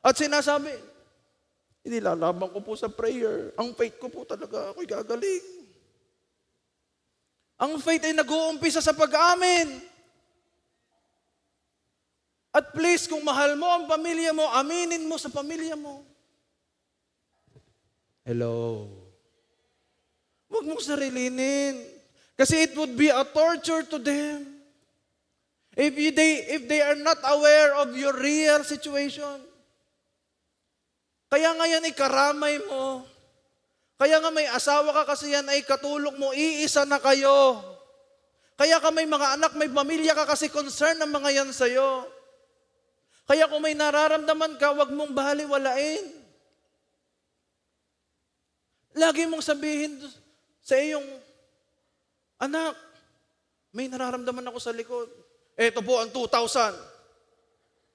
At sinasabi, hindi lalaban ko po sa prayer. Ang faith ko po talaga, ako'y gagaling. Ang faith ay nag-uumpisa sa pag-amin. At please, kung mahal mo ang pamilya mo, aminin mo sa pamilya mo. Hello. Huwag mong sarilinin. Kasi it would be a torture to them if they are not aware of your real situation. Kaya ngayon ikaramay mo. Kaya nga may asawa ka kasi yan ay katulong mo, iisa na kayo. Kaya ka may mga anak, may pamilya ka kasi concern ng mga yan sa'yo. Kaya kung may nararamdaman ka, huwag mong baliwalain. Lagi mong sabihin sa iyong anak, may nararamdaman ako sa likod. Ito po ang 2,000.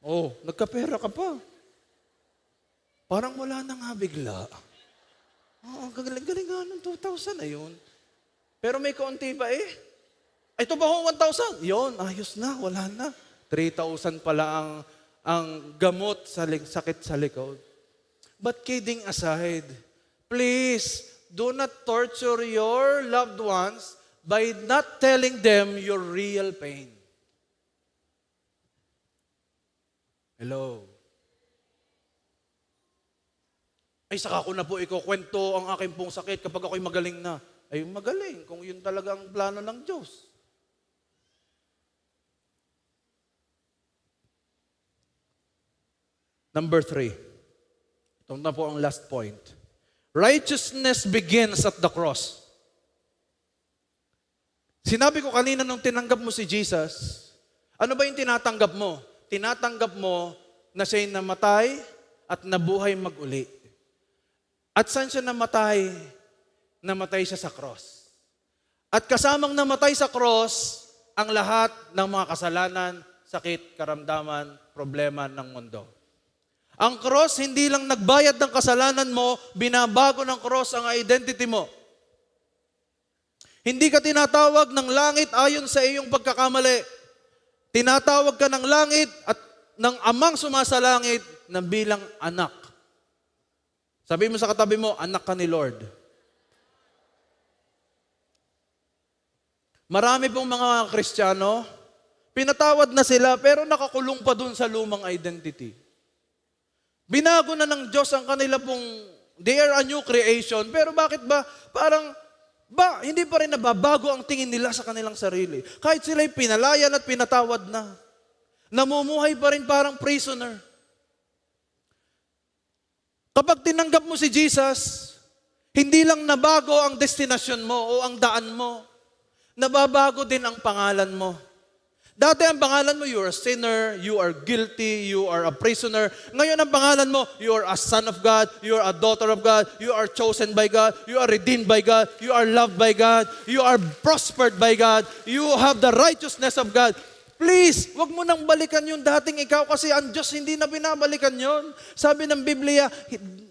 Oh, nagkapera ka pa. Parang wala na nga bigla. Oo, galing nga ng 2,000 na yun. Pero may kaunti ba eh? Ito ba ho 1,000? Yun, ayos na, wala na. 3,000 pala ang gamot sa sakit sa likod. But kidding aside, please, do not torture your loved ones by not telling them your real pain. Hello. Ay, saka ko na po ikukwento ang aking pong sakit kapag ako'y magaling na. Ay, magaling kung yun talaga ang plano ng Diyos. Number 3. Ito na po ang last point. Righteousness begins at the cross. Sinabi ko kanina nung tinanggap mo si Jesus, ano ba yung tinatanggap mo? Tinatanggap mo na siya'y namatay at nabuhay mag-uli. At saan siya namatay? Namatay siya sa cross. At kasamang namatay sa cross, ang lahat ng mga kasalanan, sakit, karamdaman, problema ng mundo. Ang cross, hindi lang nagbayad ng kasalanan mo, binabago ng cross ang identity mo. Hindi ka tinatawag ng langit ayon sa iyong pagkakamali. Tinatawag ka ng langit at ng amang sumasalangit na bilang anak. Sabi mo sa katabi mo, anak ka ni Lord. Marami pong mga Kristiyano, pinatawad na sila pero nakakulong pa dun sa lumang identity. Binago na ng Diyos ang kanila pong, they are a new creation, pero bakit ba parang, hindi pa rin nababago ang tingin nila sa kanilang sarili. Kahit sila'y pinalayan at pinatawad na, namumuhay pa rin parang prisoner. Kapag tinanggap mo si Jesus, hindi lang nabago ang destinasyon mo o ang daan mo, nababago din ang pangalan mo. Dati ang pangalan mo, you are a sinner, you are guilty, you are a prisoner. Ngayon ang pangalan mo, you are a son of God, you are a daughter of God, you are chosen by God, you are redeemed by God, you are loved by God, you are prospered by God, you have the righteousness of God. Please, wag mo nang balikan yung dating ikaw kasi ang Diyos hindi na binabalikan yon. Sabi ng Biblia,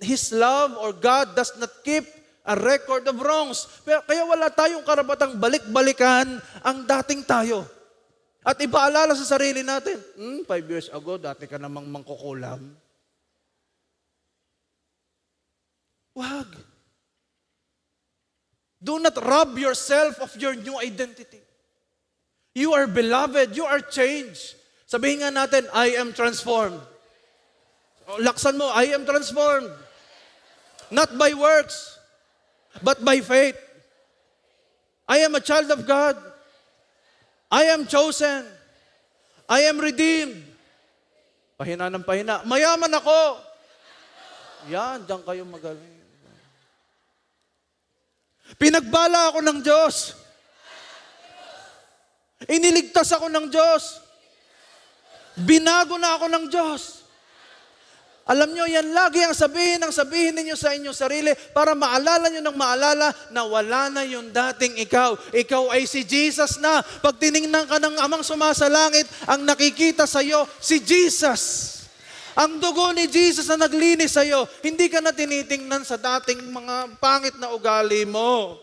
His love or God does not keep a record of wrongs. Kaya wala tayong karapatang balik-balikan ang dating tayo. At ipaalala sa sarili natin, 5 years ago, dati ka namang mangkukulam. Wag. Do not rob yourself of your new identity. You are beloved. You are changed. Sabihin nga natin, I am transformed. Laksan mo, I am transformed. Not by works, but by faith. I am a child of God. I am chosen. I am redeemed. Pahina ng pahina. Mayaman ako. Yan, diyan kayo magaling. Pinagbala ako ng Diyos. Iniligtas ako ng Diyos. Binago na ako ng Diyos. Alam nyo, yan lagi ang sabihin ninyo sa inyong sarili para maalala nyo ng maalala na wala na yung dating ikaw. Ikaw ay si Jesus na. Pag tinignan ka ng amang sumasalangit, ang nakikita sa iyo, si Jesus. Ang dugo ni Jesus na naglinis sa iyo. Hindi ka na tinitingnan sa dating mga pangit na ugali mo.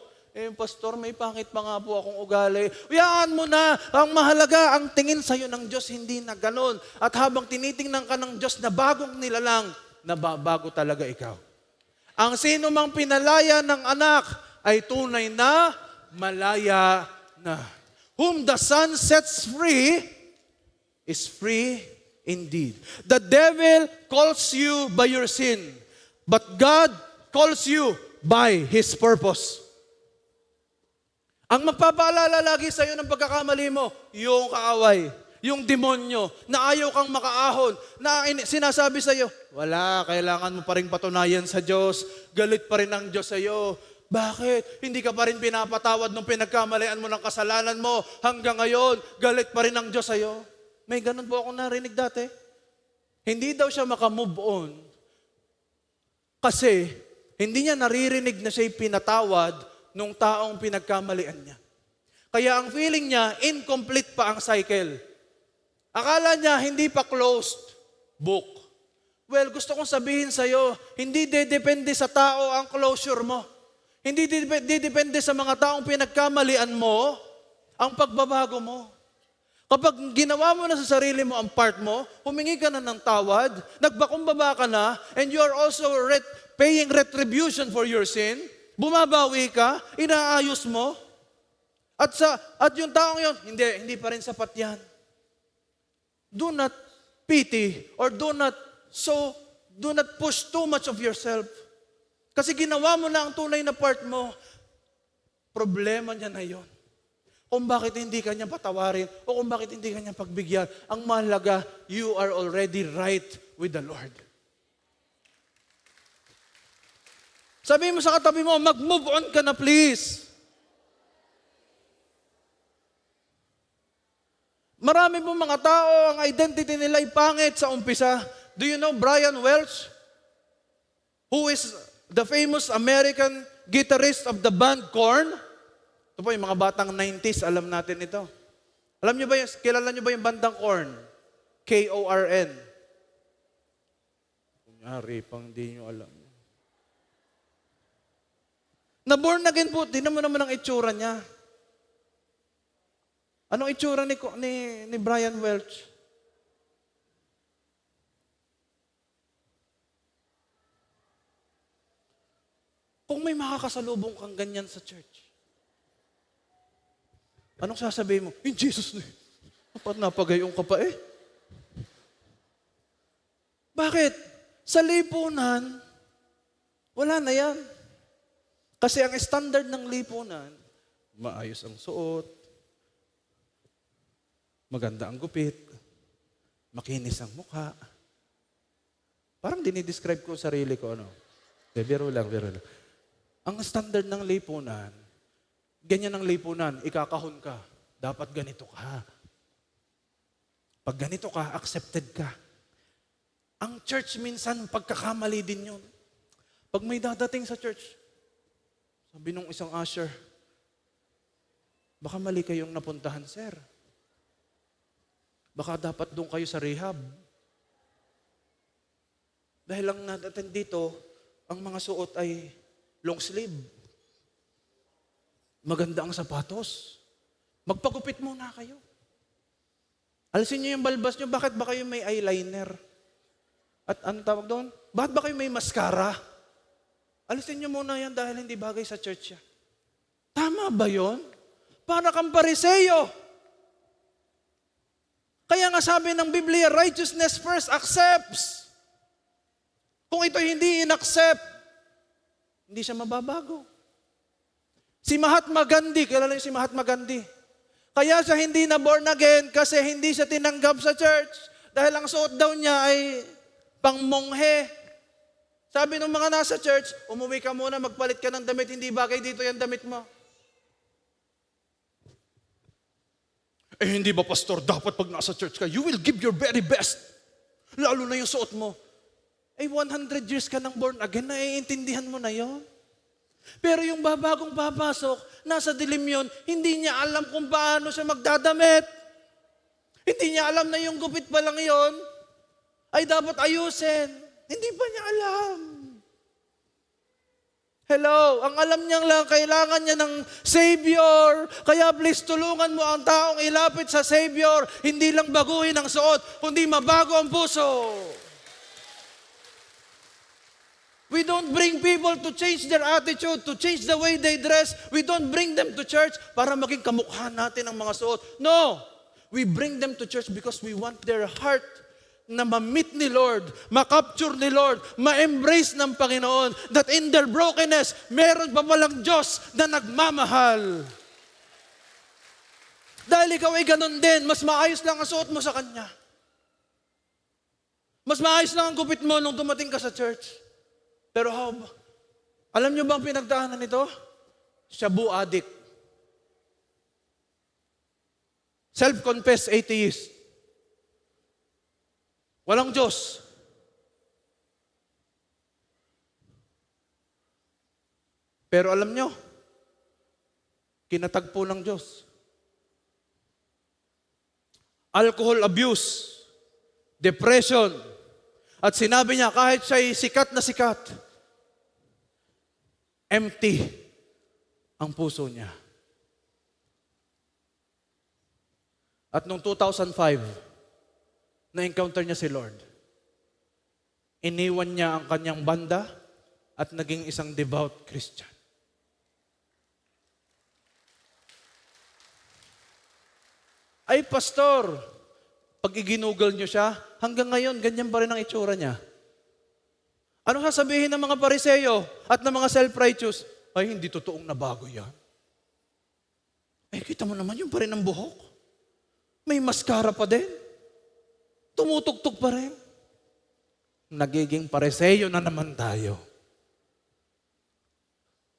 Pastor, may pangit pa nga po akong ugali. Uyaan mo na. Ang mahalaga, ang tingin sa'yo ng Diyos, hindi na ganun. At habang tinitingnan ka ng Diyos na bagong nilalang, nababago talaga ikaw. Ang sino mang pinalaya ng anak ay tunay na malaya na. Whom the Son sets free is free indeed. The devil calls you by your sin, but God calls you by His purpose. Ang magpapaalala lagi sa iyo ng pagkakamali mo, yung kaaway, yung demonyo, na ayaw kang makaahon, na sinasabi sa iyo, wala, kailangan mo pa rin patunayan sa Diyos, galit pa rin ang Diyos sa iyo. Bakit? Hindi ka pa rin pinapatawad nung pinagkamalian mo ng kasalanan mo hanggang ngayon, galit pa rin ang Diyos sa iyo. May ganun po akong narinig dati. Hindi daw siya makamove on kasi hindi niya naririnig na siya'y pinatawad nung taong pinagkamalian niya. Kaya ang feeling niya, incomplete pa ang cycle. Akala niya, hindi pa closed book. Well, gusto kong sabihin sa iyo, hindi depende sa tao ang closure mo. Hindi depende sa mga taong pinagkamalian mo ang pagbabago mo. Kapag ginawa mo na sa sarili mo ang part mo, humingi ka na ng tawad, nagbakumbaba ka na, and you are also paying retribution for your sin, bumabawi ka, inaayos mo, at yung taong yun, hindi pa rin sapat yan. Do not pity or do not push too much of yourself. Kasi ginawa mo na ang tunay na part mo, problema niya na yun. Kung bakit hindi ka niya patawarin o kung bakit hindi ka niya pagbigyan, ang mahalaga, you are already right with the Lord. Sabi mo sa katabi mo, mag-move on ka na please. Marami pong mga tao, ang identity nila ay pangit sa umpisa. Do you know Brian Welch? Who is the famous American guitarist of the band Korn? Ito po yung mga batang 90s, alam natin ito. Alam niyo ba, kilala niyo ba yung bandang Korn? K-O-R-N. Kunyari, pang di niyo alam. Na born again po, tinan mo naman ang itsura niya. Anong itsura ni Brian Welch? Kung may makakasalubong kang ganyan sa church, anong sasabihin mo? In Jesus name. Napagayong ka pa eh. Bakit? Sa lipunan, wala na yan. Kasi ang standard ng lipunan, maayos ang suot, maganda ang gupit, makinis ang mukha. Parang dinidescribe ko ang sarili ko, ano? Biro lang. Ang standard ng lipunan, ganyan ang lipunan, ikakahon ka. Dapat ganito ka. Pag ganito ka, accepted ka. Ang church minsan, pagkakamali din yun. Pag may dadating sa church, sabi nung isang usher, baka mali kayong napuntahan, sir. Baka dapat doon kayo sa rehab. Dahil ang nadating dito, ang mga suot ay long sleeve. Maganda ang sapatos. Magpagupit muna kayo. Alisin niyo yung balbas niyo. Bakit ba kayo may eyeliner? At anong tawag doon? Bakit ba kayo may mascara? Alisin niyo muna yan dahil hindi bagay sa church yan. Tama ba yon? Para kang Pariseo. Kaya nga sabi ng Biblia, righteousness first accepts. Kung ito hindi inaccept, hindi siya mababago. Si Mahatma Gandhi, kilala niyo si Mahatma Gandhi? Kaya siya hindi na born again kasi hindi siya tinanggap sa church. Dahil ang suot daw niya ay pangmonghe. Sabi ng mga nasa church, umuwi ka muna, magpalit ka ng damit, hindi bagay dito yung damit mo. Eh hindi ba pastor, dapat pag nasa church ka, you will give your very best. Lalo na yung suot mo. Eh 100 years ka nang born again, naiintindihan mo na yon. Pero yung babagong papasok, nasa dilim yun, hindi niya alam kung paano siya magdadamit. Hindi niya alam na yung gupit pa lang yon ay dapat ayusin. Hindi pa niya alam. Hello, ang alam niya lang, kailangan niya ng Savior. Kaya please, tulungan mo ang taong ilapit sa Savior. Hindi lang baguhin ang suot, kundi mabago ang puso. We don't bring people to change their attitude, to change the way they dress. We don't bring them to church para maging kamukha natin ang mga suot. No! We bring them to church because we want their heart na ma-meet ni Lord, ma-capture ni Lord, ma-embrace ng Panginoon, that in their brokenness, meron pa palang Diyos na nagmamahal. Dahil ikaw ay ganun din, mas maayos lang ang suot mo sa Kanya. Mas maayos lang ang gupit mo nung dumating ka sa church. Pero alam niyo ba ang pinagdaanan nito? Shabu addict. Self-confessed atheist. Walang Diyos. Pero alam nyo, kinatagpo ng Diyos. Alcohol abuse, depression, at sinabi niya kahit siya'y sikat na sikat, empty ang puso niya. At noong 2005, na-encounter niya si Lord. Iniwan niya ang kanyang banda at naging isang devout Christian. Ay, pastor, pag i-ginugol niyo siya, hanggang ngayon, ganyan pa rin ang itsura niya. Ano sasabihin ng mga Pariseo at ng mga self-righteous? Ay, hindi totoong nabago yan. Ay, kita mo naman, yung pa rin ang buhok. May maskara pa din. Tumutugtog pa rin. Nagiging Pariseo na naman tayo.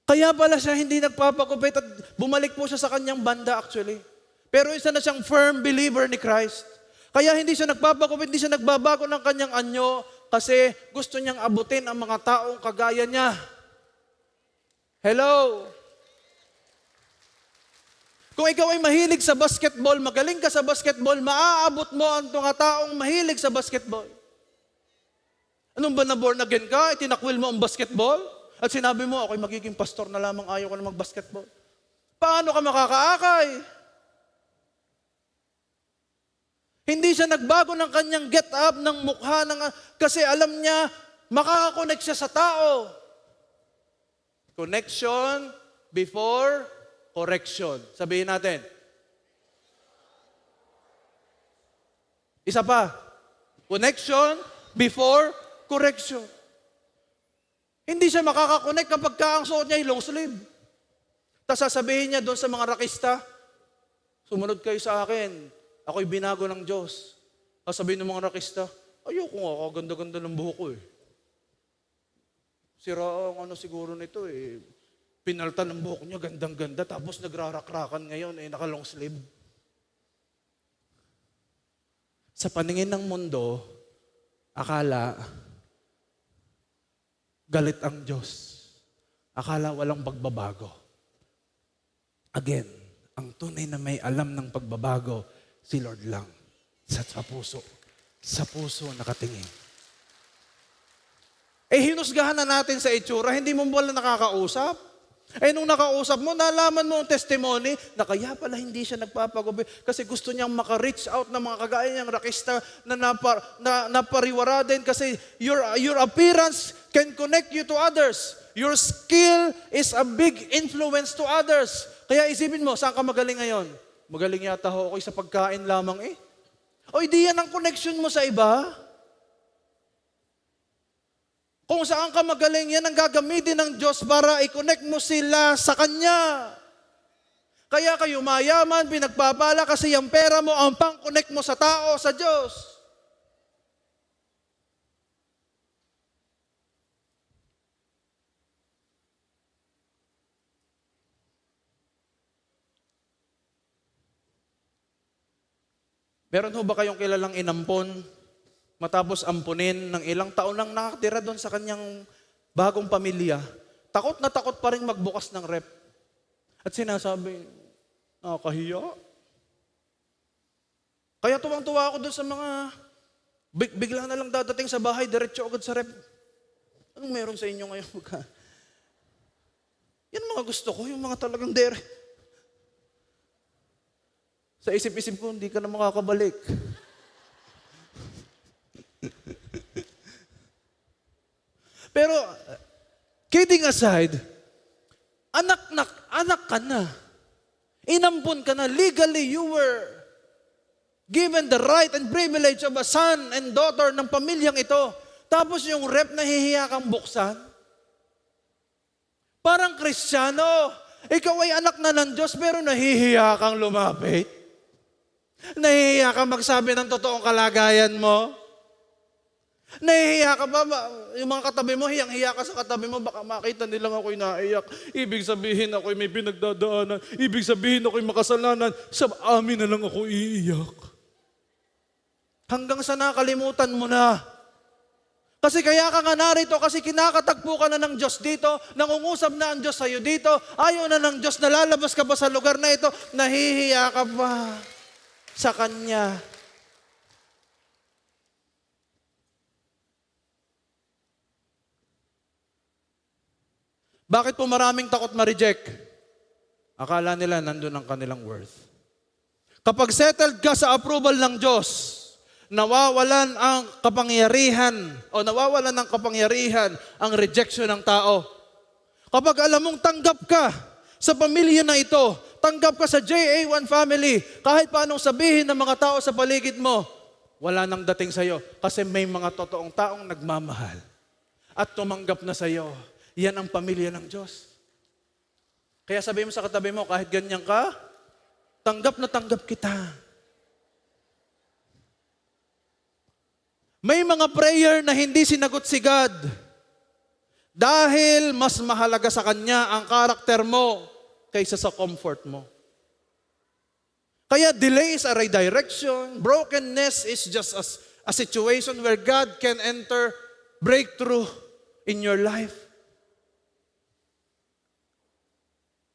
Kaya pala siya hindi nagpapakupit at bumalik po siya sa kanyang banda actually. Pero isa na siyang firm believer ni Christ. Kaya hindi siya nagpapakupit, hindi siya nagbabago ng kanyang anyo kasi gusto niyang abutin ang mga taong kagaya niya. Hello? Kung ikaw ay mahilig sa basketball, magaling ka sa basketball, maaabot mo ang mga taong mahilig sa basketball. Anong ba na born again ka? Itinakwil mo ang basketball? At sinabi mo, ako'y magiging pastor na lamang, ayaw ko na mag-basketball. Paano ka makakaakay? Hindi siya nagbago ng kanyang get up, ng mukha, kasi alam niya, makakakonect siya sa tao. Connection before correction. Sabihin natin. Isa pa. Connection before correction. Hindi siya makakakonect kapag ang suot niya ay long sleeve. Tapos sasabihin niya doon sa mga rakista, sumunod kayo sa akin. Ako'y binago ng Diyos. Tapos sabihin ng mga rakista, ayoko nga, ganda-ganda ng buhok ko eh. Sira ang siguro nito eh. Pinaltan ng buhok niya, gandang-ganda, tapos nagrarakrakan ngayon eh, naka-long sleeve. Sa paningin ng mundo, akala galit ang Diyos. Akala walang pagbabago. Again, ang tunay na may alam ng pagbabago, si Lord lang. Sa puso nakatingin. Hinusgahan na natin sa itsura, hindi mo wala nakakausap. Nung nakausap mo, nalaman mo ang testimony na kaya pala hindi siya nagpapagubi kasi gusto niyang maka-reach out na mga kagaya niyang rakista na napariwara din kasi your appearance can connect you to others. Your skill is a big influence to others. Kaya isipin mo, saan ka magaling ngayon? Magaling yata ako sa pagkain lamang eh. O di yan ang connection mo sa iba. Kung saan ka magaling, yan ang gagamitin ng Diyos para i-connect mo sila sa Kanya. Kaya kayo mayaman, pinagpapala kasi yung pera mo ang pang-connect mo sa tao, sa Diyos. Meron ho ba kayong kilalang inampon, matapos ampunin ng ilang taon lang nakatira doon sa kanyang bagong pamilya, takot na takot pa rin magbukas ng rep. At sinasabi, nakakahiya. Kaya tuwang-tuwa ako doon sa mga, bigla na lang dadating sa bahay, diretso agad sa rep. Anong meron sa inyo ngayon? Yan mga gusto ko, yung mga talagang Sa isip-isip ko, hindi ka na makakabalik. Pero, kidding aside, anak ka na. Inampun ka na. Legally, you were given the right and privilege of a son and daughter ng pamilyang ito. Tapos yung rep nahihiya kang buksan. Parang Kristiyano. Ikaw ay anak na ng Diyos pero nahihiya kang lumapit. Nahihiya ka magsabi ng totoong kalagayan mo? Nahihiya ka ba? Yung mga katabi mo, hiyang-hiya ka sa katabi mo, baka makita nilang ako'y naiyak. Ibig sabihin ako'y may pinagdadaanan. Ibig sabihin ako'y makasalanan. Sa amin na lang ako iiyak. Hanggang sa nakalimutan mo na. Kasi kaya ka nga narito, kasi kinakatagpo ka na ng Diyos dito, nangungusap na ang Diyos sa'yo dito, ayaw na ng Diyos, nalalabas ka pa sa lugar na ito, nahihiya ka pa sa Kanya. Bakit po maraming takot ma-reject? Akala nila nandun ang kanilang worth. Kapag settled ka sa approval ng Diyos, nawawalan ng kapangyarihan ang rejection ng tao. Kapag alam mong tanggap ka sa pamilya na ito, tanggap ka sa JA1 family, kahit paanong sabihin ng mga tao sa paligid mo, wala nang dating sa'yo kasi may mga totoong taong nagmamahal at tumanggap na sa'yo. Yan ang pamilya ng Diyos. Kaya sabihin mo sa katabi mo, kahit ganyan ka, tanggap na tanggap kita. May mga prayer na hindi sinagot si God dahil mas mahalaga sa Kanya ang karakter mo kaysa sa comfort mo. Kaya delays are redirection. Brokenness is just a situation where God can enter breakthrough in your life.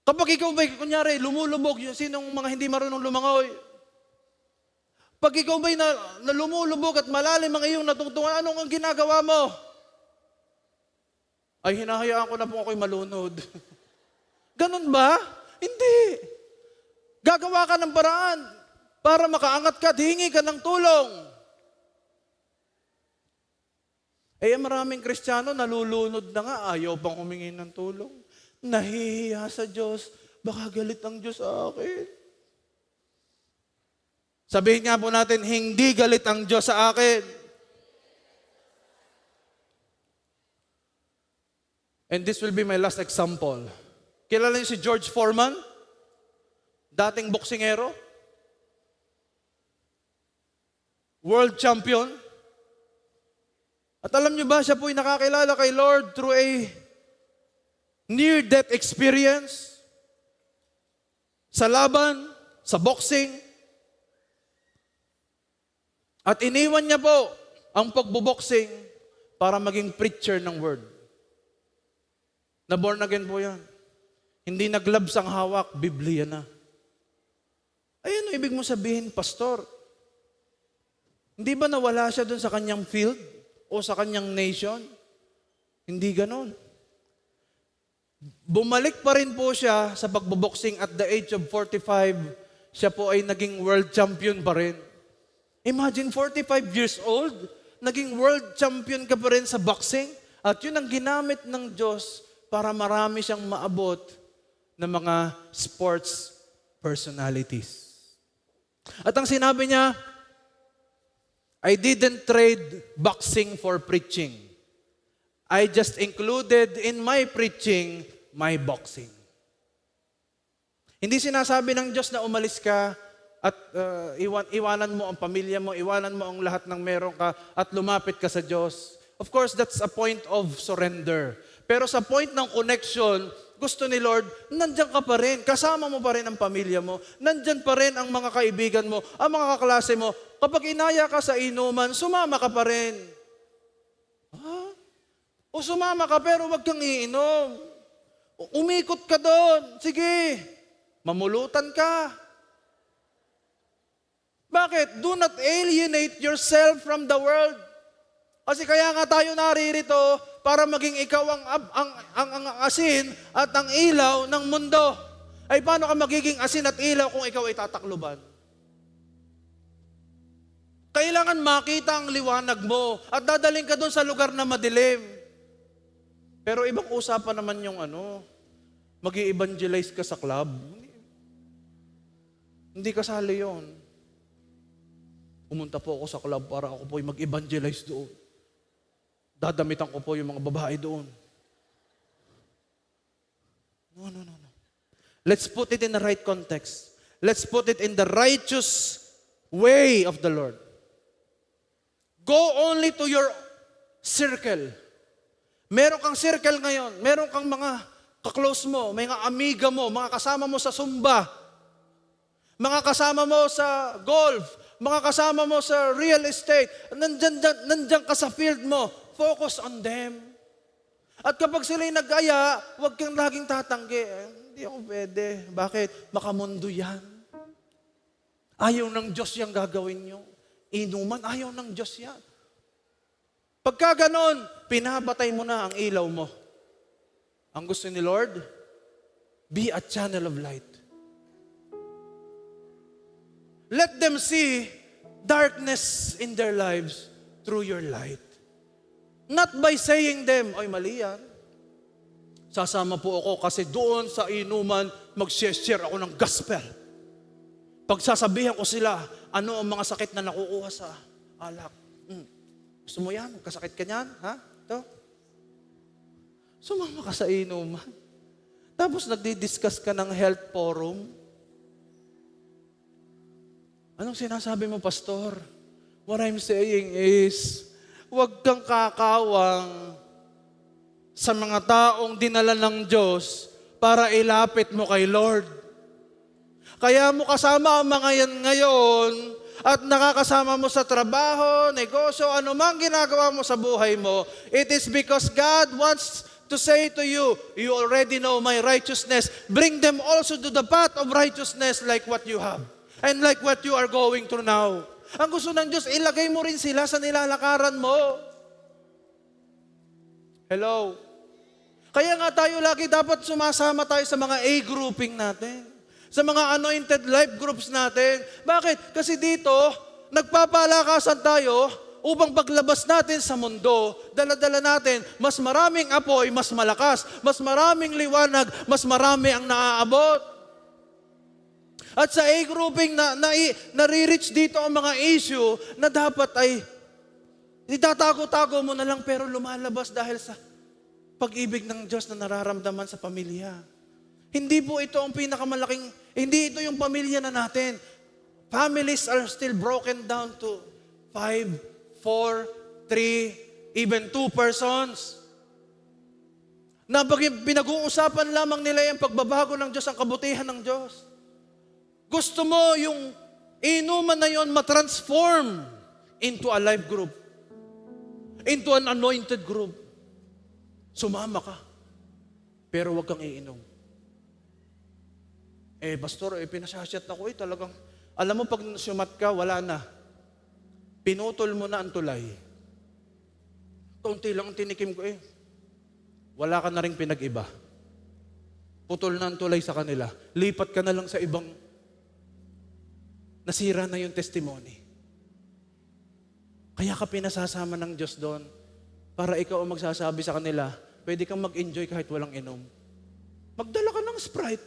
Kapag ikaw ba'y, kunyari, lumulubog, sinong mga hindi marunong lumangoy? Pag ikaw ba'y na lumulubog at malalim ang iyong natungtungan, anong ang ginagawa mo? Ay, hinahayaan ko na po ako'y malunod. Ganun ba? Hindi. Gagawa ka ng paraan. Para makaangat ka, hingi ka ng tulong. Maraming Kristiyano, nalulunod na nga, ayaw pang humingi ng tulong. Nahihiya sa Diyos, baka galit ang Diyos sa akin. Sabihin nga po natin, hindi galit ang Diyos sa akin. And this will be my last example. Kilala niyo si George Foreman? Dating boksingero? World champion? At alam niyo ba, siya po'y nakakilala kay Lord through a near-death experience sa laban, sa boxing. At iniwan niya po ang pagbuboxing para maging preacher ng word. Na born again po yan. Hindi naglabs ang hawak, Biblia na. Ano ibig mo sabihin, pastor? Hindi ba nawala siya dun sa kanyang field o sa kanyang nation? Hindi ganon. Bumalik pa rin po siya sa pagboboxing at the age of 45. Siya po ay naging world champion pa rin. Imagine 45 years old, naging world champion ka pa rin sa boxing. At yun ang ginamit ng Diyos para marami siyang maabot ng mga sports personalities. At ang sinabi niya, I didn't trade boxing for preaching. I just included in my preaching my boxing. Hindi sinasabi ng Diyos na umalis ka at iwanan mo ang pamilya mo, iwanan mo ang lahat ng meron ka at lumapit ka sa Diyos. Of course, that's a point of surrender. Pero sa point ng connection, gusto ni Lord, nandyan ka pa rin. Kasama mo pa rin ang pamilya mo. Nandyan pa rin ang mga kaibigan mo, ang mga kaklase mo. Kapag inaya ka sa inuman, sumama ka pa rin. O sumama ka pero wag kang iinom. Umikot ka doon. Sige, mamulutan ka. Bakit? Do not alienate yourself from the world. Kasi kaya nga tayo naririto para maging ikaw ang asin at ang ilaw ng mundo. Ay paano ka magiging asin at ilaw kung ikaw ay tatakluban? Kailangan makita ang liwanag mo at dadaling ka doon sa lugar na madilim. Pero ibang usapan naman yung mag-i-evangelize ka sa club. Hindi kasali yun. Pumunta po ako sa club para ako po'y mag-evangelize doon. Dadamitan ko po yung mga babae doon. No. Let's put it in the right context. Let's put it in the righteous way of the Lord. Go only to your circle. Meron kang circle ngayon. Meron kang mga kaklose mo, mga amiga mo, mga kasama mo sa Zumba, mga kasama mo sa golf, mga kasama mo sa real estate. Nandyan ka sa field mo. Focus on them. At kapag sila'y nag-aya, huwag kang laging tatanggi. Hindi ako pwede. Bakit? Makamundo yan. Ayaw ng Diyos yung gagawin nyo. Inuman, ayaw ng Diyos yan. Pagka ganon, pinabatay mo na ang ilaw mo. Ang gusto ni Lord, be a channel of light. Let them see darkness in their lives through your light. Not by saying them, ay mali yan. Sasama po ako kasi doon sa inuman, mag-share ako ng gospel. Pagsasabihan ko sila, ano ang mga sakit na nakukuha sa alak. Gusto mo yan? Kasakit ka niyan? Ha? Ito? Sumama ka sa inuman. Tapos nagdi-discuss ka ng health forum. Anong sinasabi mo, pastor? What I'm saying is, huwag kang kakawang sa mga taong dinala ng Diyos para ilapit mo kay Lord. Kaya mo kasama ang mga yan ngayon at nakakasama mo sa trabaho, negosyo, anumang ginagawa mo sa buhay mo, it is because God wants to say to you, you already know my righteousness. Bring them also to the path of righteousness like what you have and like what you are going through now. Ang gusto ng Diyos, ilagay mo rin sila sa nilalakaran mo. Hello? Kaya nga tayo lagi dapat sumasama tayo sa mga A grouping natin. Sa mga anointed life groups natin. Bakit? Kasi dito, nagpapalakasan tayo upang paglabas natin sa mundo, dala-dala natin, mas maraming apoy, mas malakas, mas maraming liwanag, mas marami ang naaabot. At sa A-grouping, nare-reach dito ang mga issue na dapat ay itatago-tago mo na lang pero lumalabas dahil sa pag-ibig ng Diyos na nararamdaman sa pamilya. Hindi po ito ang hindi ito yung pamilya na natin. Families are still broken down to 5, 4, 3, even 2 persons. Na pinag-uusapan lamang nila yung pagbabago ng Diyos, ang kabutihan ng Diyos. Gusto mo yung inuman na yon matransform into a life group, into an anointed group. Sumama ka, pero wag kang iinom. Pastor, pinasasyat na ko, talagang, alam mo, pag sumat ka, wala na. Pinutol mo na ang tulay. Kaunti lang ang tinikim ko Wala ka na rin pinag-iba. Putol na ang tulay sa kanila. Lipat ka na lang sa ibang nasira na yung testimony. Kaya ka pinasasama ng Diyos doon para ikaw ang magsasabi sa kanila, pwede kang mag-enjoy kahit walang inom. Magdala ka ng Sprite.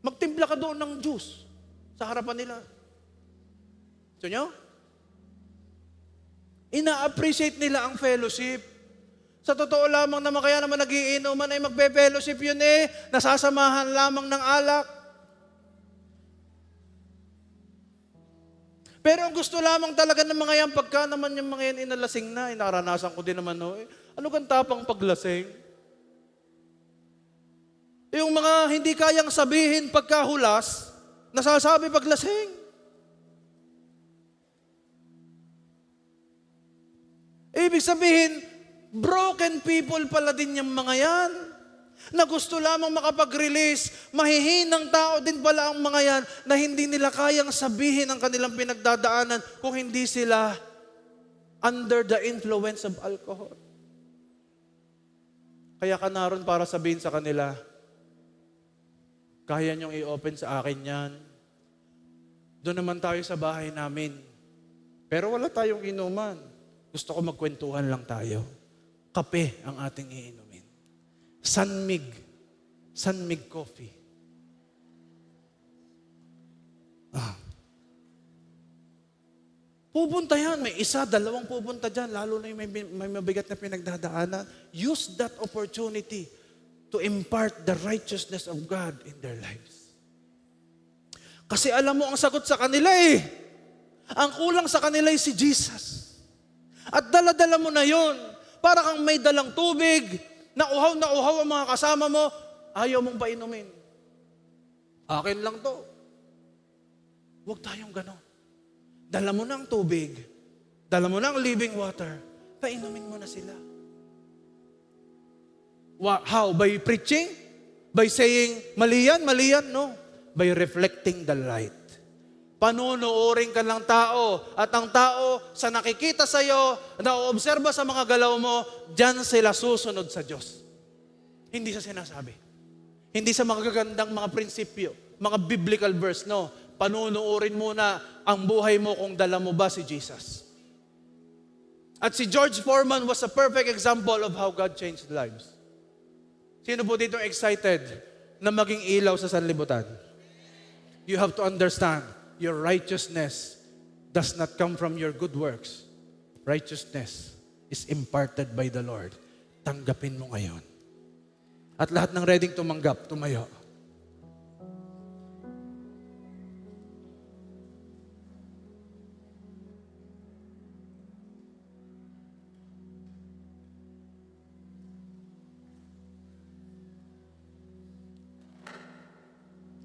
Magtimpla ka doon ng juice sa harapan nila. So nyo? Ina-appreciate nila ang fellowship. Sa totoo lamang naman, kaya naman nagiinuman ay magbe-fellowship yun nasasamahan lamang ng alak. Pero ang gusto lamang talaga ng mga yan, pagka naman yung mga yan inalasing na, naranasan ko din naman ano kang tapang paglasing? Yung mga hindi kayang sabihin pagkahulas, nasasabi paglasing. Ibig sabihin, broken people pala din yung mga yan. Na gusto lamang makapag-release, mahihinang tao din pala ang mga yan na hindi nila kayang sabihin ang kanilang pinagdadaanan kung hindi sila under the influence of alcohol. Kaya ka naroon para sabihin sa kanila, kaya niyong i-open sa akin yan. Doon naman tayo sa bahay namin. Pero wala tayong inuman. Gusto ko magkwentuhan lang tayo. Kape ang ating iinumin. Sunmig coffee. Pupunta yan. May isa, dalawang pupunta dyan. Lalo na yung may mabigat na pinagdadaanan. Use that opportunity to impart the righteousness of God in their lives. Kasi alam mo ang sagot sa kanila Ang kulang sa kanila ay si Jesus. At dala-dala mo na yon. Para kang may dalang tubig, na uhaw ang mga kasama mo, ayaw mong painumin. Akin lang to. Huwag tayong ganon. Dala mo na ang tubig, dala mo na ang living water, painumin mo na sila. How? By preaching? By saying, mali yan? No. By reflecting the light. Panunuorin ka ng tao at ang tao sa nakikita sa iyo, na-obserba sa mga galaw mo, diyan sila susunod sa Diyos. Hindi sa sinasabi. Hindi sa mga gagandang mga prinsipyo, mga biblical verse, no. Panunuorin muna ang buhay mo kung dala mo ba si Jesus. At si George Foreman was a perfect example of how God changed lives. Sino po dito excited na maging ilaw sa sanlibutan? You have to understand, your righteousness does not come from your good works. Righteousness is imparted by the Lord. Tanggapin mo ngayon. At lahat ng ready tumanggap, tumayo.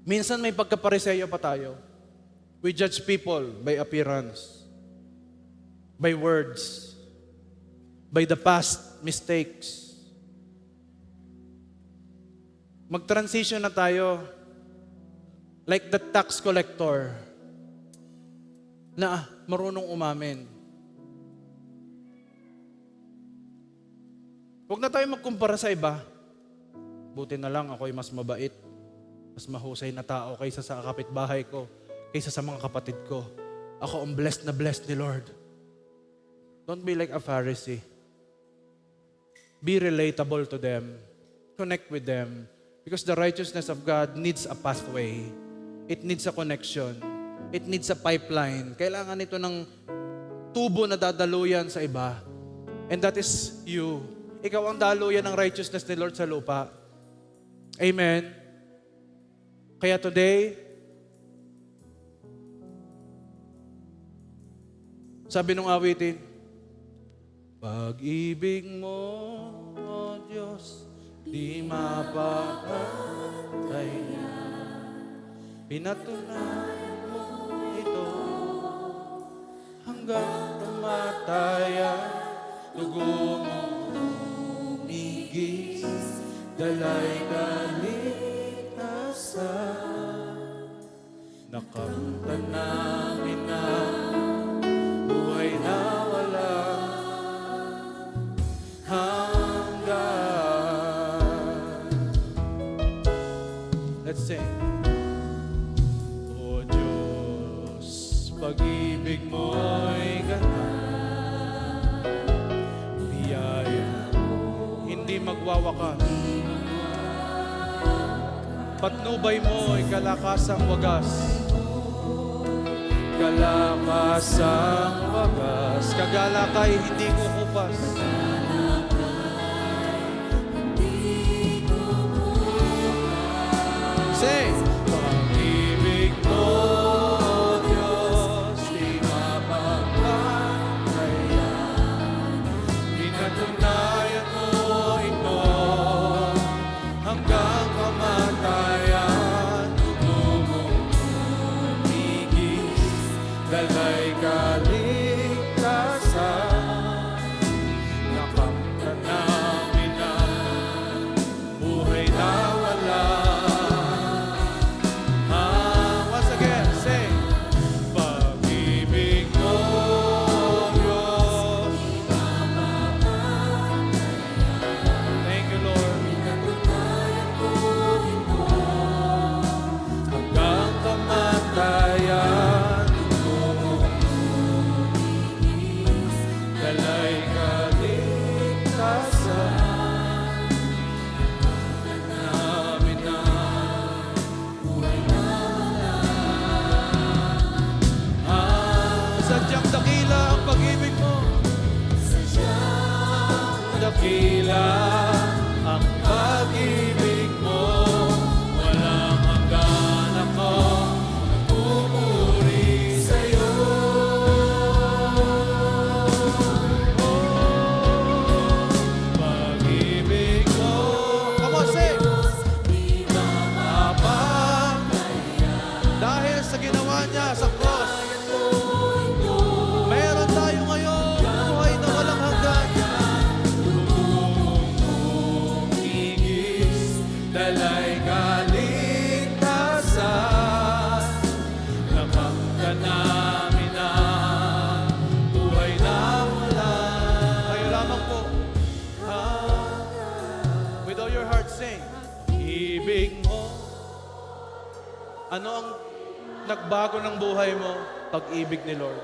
Minsan may pagkapariseyo pa tayo. We judge people by appearance, by words, by the past mistakes. Mag-transition na tayo like the tax collector na marunong umamin. Huwag na tayo magkumpara sa iba. Buti na lang ako'y mas mabait. Mas mahusay na tao kaysa sa kapitbahay ko, kaysa sa mga kapatid ko. Ako ang blessed na blessed ni Lord. Don't be like a Pharisee. Be relatable to them. Connect with them. Because the righteousness of God needs a pathway. It needs a connection. It needs a pipeline. Kailangan ito ng tubo na dadaluyan sa iba. And that is you. Ikaw ang daluyan ng righteousness ni Lord sa lupa. Amen. Kaya today, sabi nung awitin, pag-ibig mo, O Diyos, di mapapatay na. Pinatunayan mo ito hanggang kamatayan. Dugo mo umigis, dalay kaligtasan. Nakamtan namin na buhay na wala hanggan. Let's sing. O Diyos, pag-ibig mo'y ganap, biyaya hindi magwawakas. Patnubay mo ay kalakasang wagas. Kalakasang wagas. Kagalakay hindi kukupas. Say, pag-ibig mo, O Diyos, di mapapatayan. Pinatunayan mo ito hanggang kamatayan. Dugo mong umigis, dalay kaligtasan. Nakamtan namin ang buhay na wala. Once again, say, pag-ibig mo, Diyos. Thank you, Lord. Hanggang kamatayan, dalay kaligtasan. Namin na sadyang dakila ang pag-ibig mo. Dakila ang pag-ibig mo. Walang hanggan ako pupuri sa'yo. Pag-ibig mo. Come on, sing! Di mapapatayan. Dahil sa ginawa niya sa cross, meron tayo ngayon buhay na walang hanggan. Umigis, dalay kaligtasan. Nakamtan namin ang buhay na wala. Kayo lamang po. With all your heart, sing. Ibig mo. Ano ang nagbago ng buhay mo? Pag-ibig ni Lord.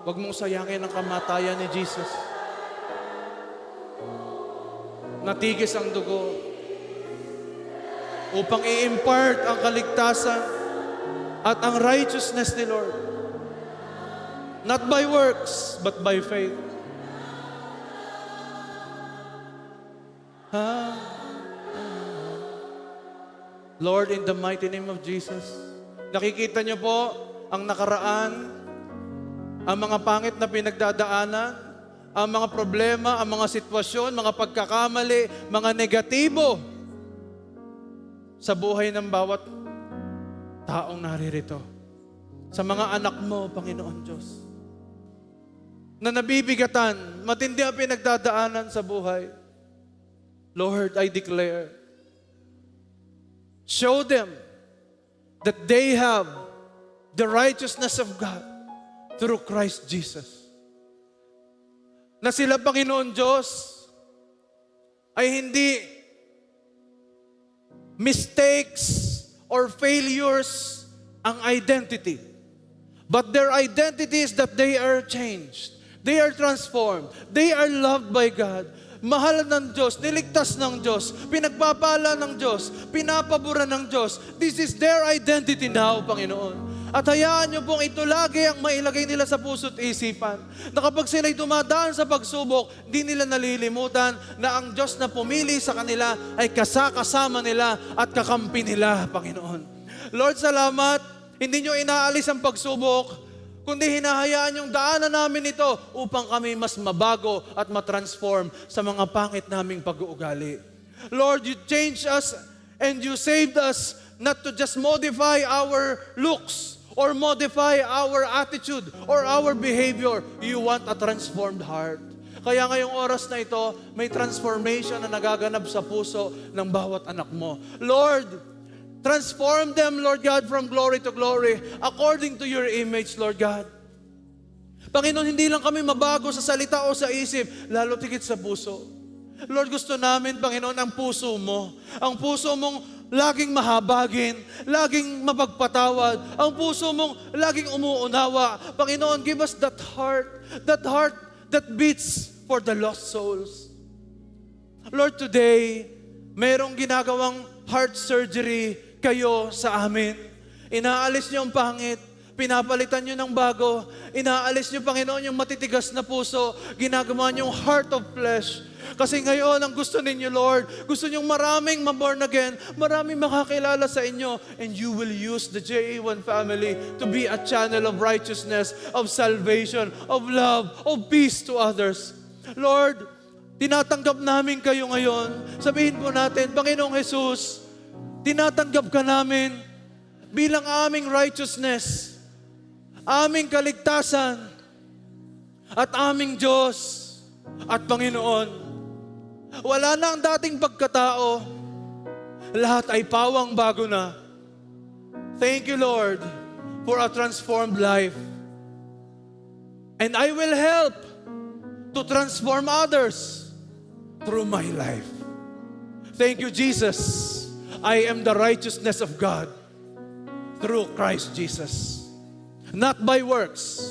Huwag mong sayangin ang kamatayan ni Jesus. Natigis ang dugo upang i-impart ang kaligtasan at ang righteousness ni Lord. Not by works, but by faith. Lord, in the mighty name of Jesus, nakikita niyo po ang nakaraan, ang mga pangit na pinagdadaanan, ang mga problema, ang mga sitwasyon, mga pagkakamali, mga negatibo sa buhay ng bawat taong naririto. Sa mga anak mo, Panginoon Diyos, na nabibigatan, matindi ang pinagdadaanan sa buhay. Lord, I declare, show them that they have the righteousness of God through Christ Jesus. Na sila, Panginoon Diyos, ay hindi mistakes or failures ang identity. But their identity is that they are changed. They are transformed. They are loved by God. Mahal ng Diyos, niligtas ng Diyos, pinagpapala ng Diyos, pinapabura ng Diyos. This is their identity now, Panginoon. At hayaan niyo pong ito lagi ang mailagay nila sa puso't isipan. Na kapag sila'y dumadaan sa pagsubok, di nila nalilimutan na ang Diyos na pumili sa kanila ay kasama nila at kakampi nila, Panginoon. Lord, salamat. Hindi niyo inaalis ang pagsubok, kundi hinahayaan yung daanan namin ito upang kami mas mabago at matransform sa mga pangit naming pag-uugali. Lord, you changed us and you saved us not to just modify our looks or modify our attitude or our behavior. You want a transformed heart. Kaya ngayong oras na ito, may transformation na nagaganap sa puso ng bawat anak mo. Lord, transform them, Lord God, from glory to glory, according to your image, Lord God. Panginoon, hindi lang kami mabago sa salita o sa isip, lalo tigit sa puso. Lord, gusto namin, Panginoon, ang puso mo. Ang puso mong laging mahabagin, laging mapagpatawad. Ang puso mong laging umuunawa. Panginoon, give us that heart that beats for the lost souls. Lord, today, mayroong ginagawang heart surgery kayo sa amin. Inaalis niyo ang pangit, pinapalitan niyo ng bago, inaalis niyo, Panginoon, yung matitigas na puso, ginagawa niyo yung heart of flesh. Kasi ngayon, ang gusto ninyo, Lord, gusto niyo maraming ma-born again, maraming makakilala sa inyo, and you will use the JA1 family to be a channel of righteousness, of salvation, of love, of peace to others. Lord, tinatanggap namin kayo ngayon. Sabihin po natin, Panginoong Jesus, tinatanggap ka namin bilang aming righteousness, aming kaligtasan, at aming Diyos at Panginoon. Wala na ang dating pagkatao. Lahat ay pawang bago na. Thank you, Lord, for a transformed life. And I will help to transform others through my life. Thank you, Jesus. I am the righteousness of God through Christ Jesus. Not by works,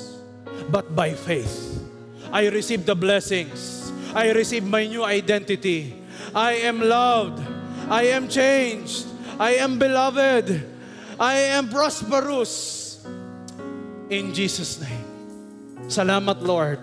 but by faith. I receive the blessings. I receive my new identity. I am loved. I am changed. I am beloved. I am prosperous. In Jesus' name. Salamat, Lord.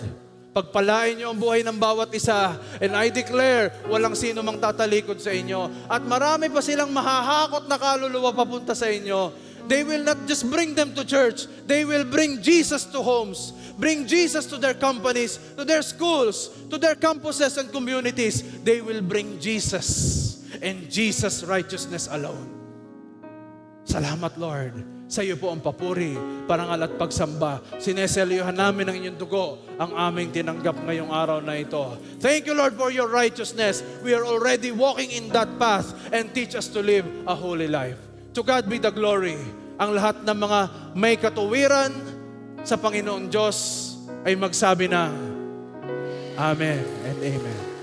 Pagpalain niyo ang buhay ng bawat isa. And I declare, walang sino mang tatalikod sa inyo. At marami pa silang mahahakot na kaluluwa papunta sa inyo. They will not just bring them to church. They will bring Jesus to homes. Bring Jesus to their companies, to their schools, to their campuses and communities. They will bring Jesus and Jesus' righteousness alone. Salamat, Lord. Sa iyo po ang papuri, parangal at pagsamba. Sineselyuhan namin ang inyong dugo, ang aming tinanggap ngayong araw na ito. Thank you, Lord, for your righteousness. We are already walking in that path and teach us to live a holy life. To God be the glory. Ang lahat ng mga may katuwiran sa Panginoong Diyos ay magsabi na Amen and Amen.